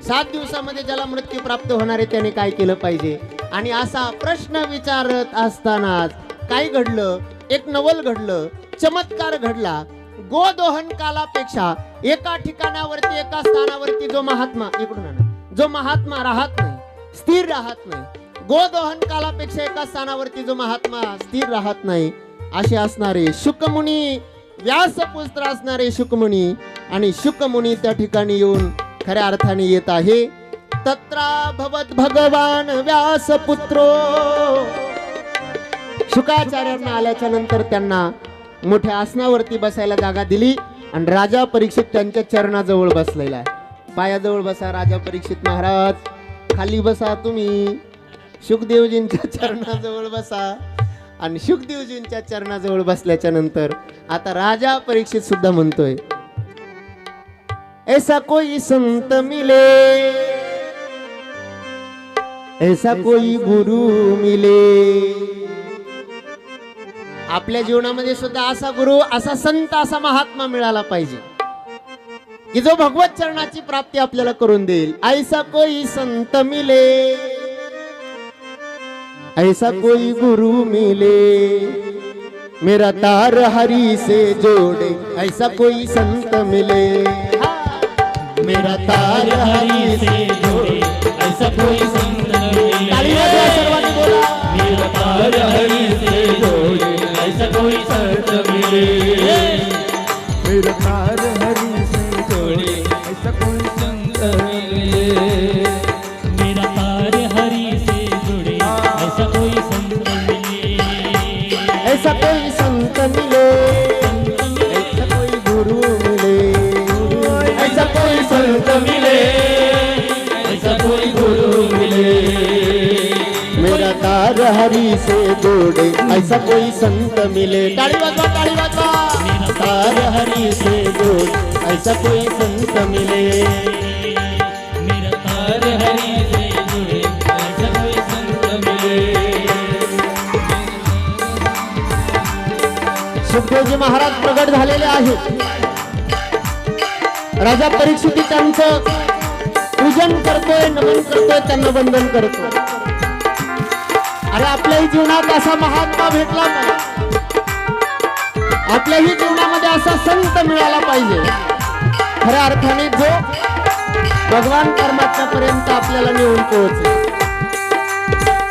7 दिवसामध्ये ज्याला मृत्यू प्राप्त होणार आहे त्याने काय केलं पाहिजे. आणि असा प्रश्न विचारत असतानाच काय घडलं, एक नवल घडलं, चमत्कार घडला. गोदोहन कालापेक्षा एका ठिकाणावरती, एका स्थानावरती जो महात्मा, इकडून जो महात्मा राहत नाही, स्थिर राहत नाही, गोदोहन कालापेक्षा एका स्थानावरती जो महात्मा स्थिर राहत नाही असे असणारे शुकमुनी, व्यासपुत्र असणारे शुकमुनी, आणि शुकमुनी त्या ठिकाणी येऊन खऱ्या अर्थाने येत आहे. तत्रा भवत भगवान व्यासपुत्रो. शुकाचार्यांना आल्याच्या नंतर त्यांना मोठ्या आसनावरती बसायला जागा दिली आणि राजा परीक्षित त्यांच्या चरणाजवळ बसलेला आहे. पायाजवळ बसा राजा परीक्षित महाराज, खाली बसा तुम्ही. शुकदेवजींच्या चरणाजवळ बसा. आणि शुकदेवजींच्या चरणाजवळ बसल्याच्या नंतर आता राजा परीक्षित सुद्धा म्हणतोय, ऐसा कोई संत मिले, ऐसा कोई गुरु मिले. आपल्या जीवनामध्ये सुद्धा असा गुरु, असा संत, असा महात्मा मिळाला पाहिजे की जो भगवत चरणाची प्राप्ती आपल्याला करून देईल. ऐसा कोई संत मिले, ऐसा कोई गुरु मिले, मेरा तार हरि से जोड़े, ऐसा कोई संत मिले. मेरा तार हरि से जोड़े ऐसा कोई संत मिले. ताली वाजवा सर्वांनी बोला. मेरा तार हरि से जोड़े ऐसा कोई संत मिले. मेरा तार हरि से जोड़े ऐसा कोई संत मिले. मेरा तार हरि से जुड़े ऐसा कोई संत मिले. ऐसा कोई संत मिले, ऐसा कोई गुरु मिले, ऐसा कोई संत मिले, ऐसा कोई गुरु मिले. मेरा तार हरि से जोड़े, ऐसा कोई संत मिले. ताली वाजवा, ताली वाजवा. मेरा तार हरि से जोड़े, ऐसा कोई संत मिले. मेरा तार हरि से जुड़े ऐसा कोई संत मिले. सुखदेवजी महाराज प्रगट झालेले आहेत. राजा परीक्षित त्यांचं पूजन करतोय, नमन करतोय, त्यांना वंदन करतोय. अरे आपल्याही जीवनात असा महात्मा भेटला पाहिजे, आपल्याही जीवनामध्ये असा संत मिळाला पाहिजे खऱ्या अर्थाने जो भगवान परमात्मा पर्यंत आपल्याला नेऊन पोहोचेल.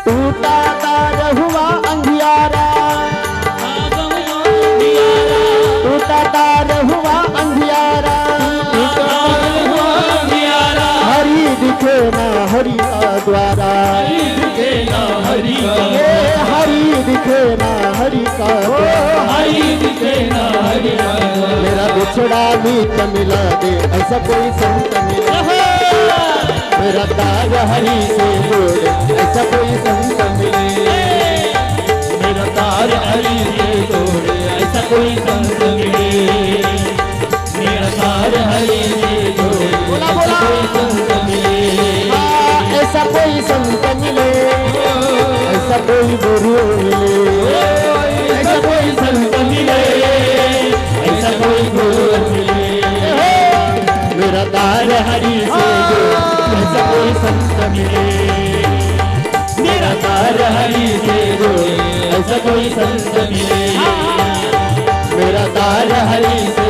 टूटा तार हुआ अंधियारा, टूटा तार हुआ अंधियारा, हरि दिखे ना हरि का द्वारा, ये हरि दिखे ना हरि का द्वारा. मेरा बिछड़ा मीत मिला दे, ऐसा कोई संत मिला. मेरा तार हरि से जोड़े, ऐसा कोई संत मिले. मेरा तार हरि से जोड़े ऐसा कोई संत मिले. मेरा तार हरि से जोड़े बोला, ऐसा बोला. कोई संत मिले. ऐसा कोई संत मिले, ऐसा कोई गुरु मिले, ऐसा कोई संत मिले, ऐसा कोई गुरु मिले. मेरा तार हरि से जोड़े, ऐसा कोई संत मिले. मेरा तार हरि से जोड़े ऐसा कोई संत मिले. मेरा तार हरि से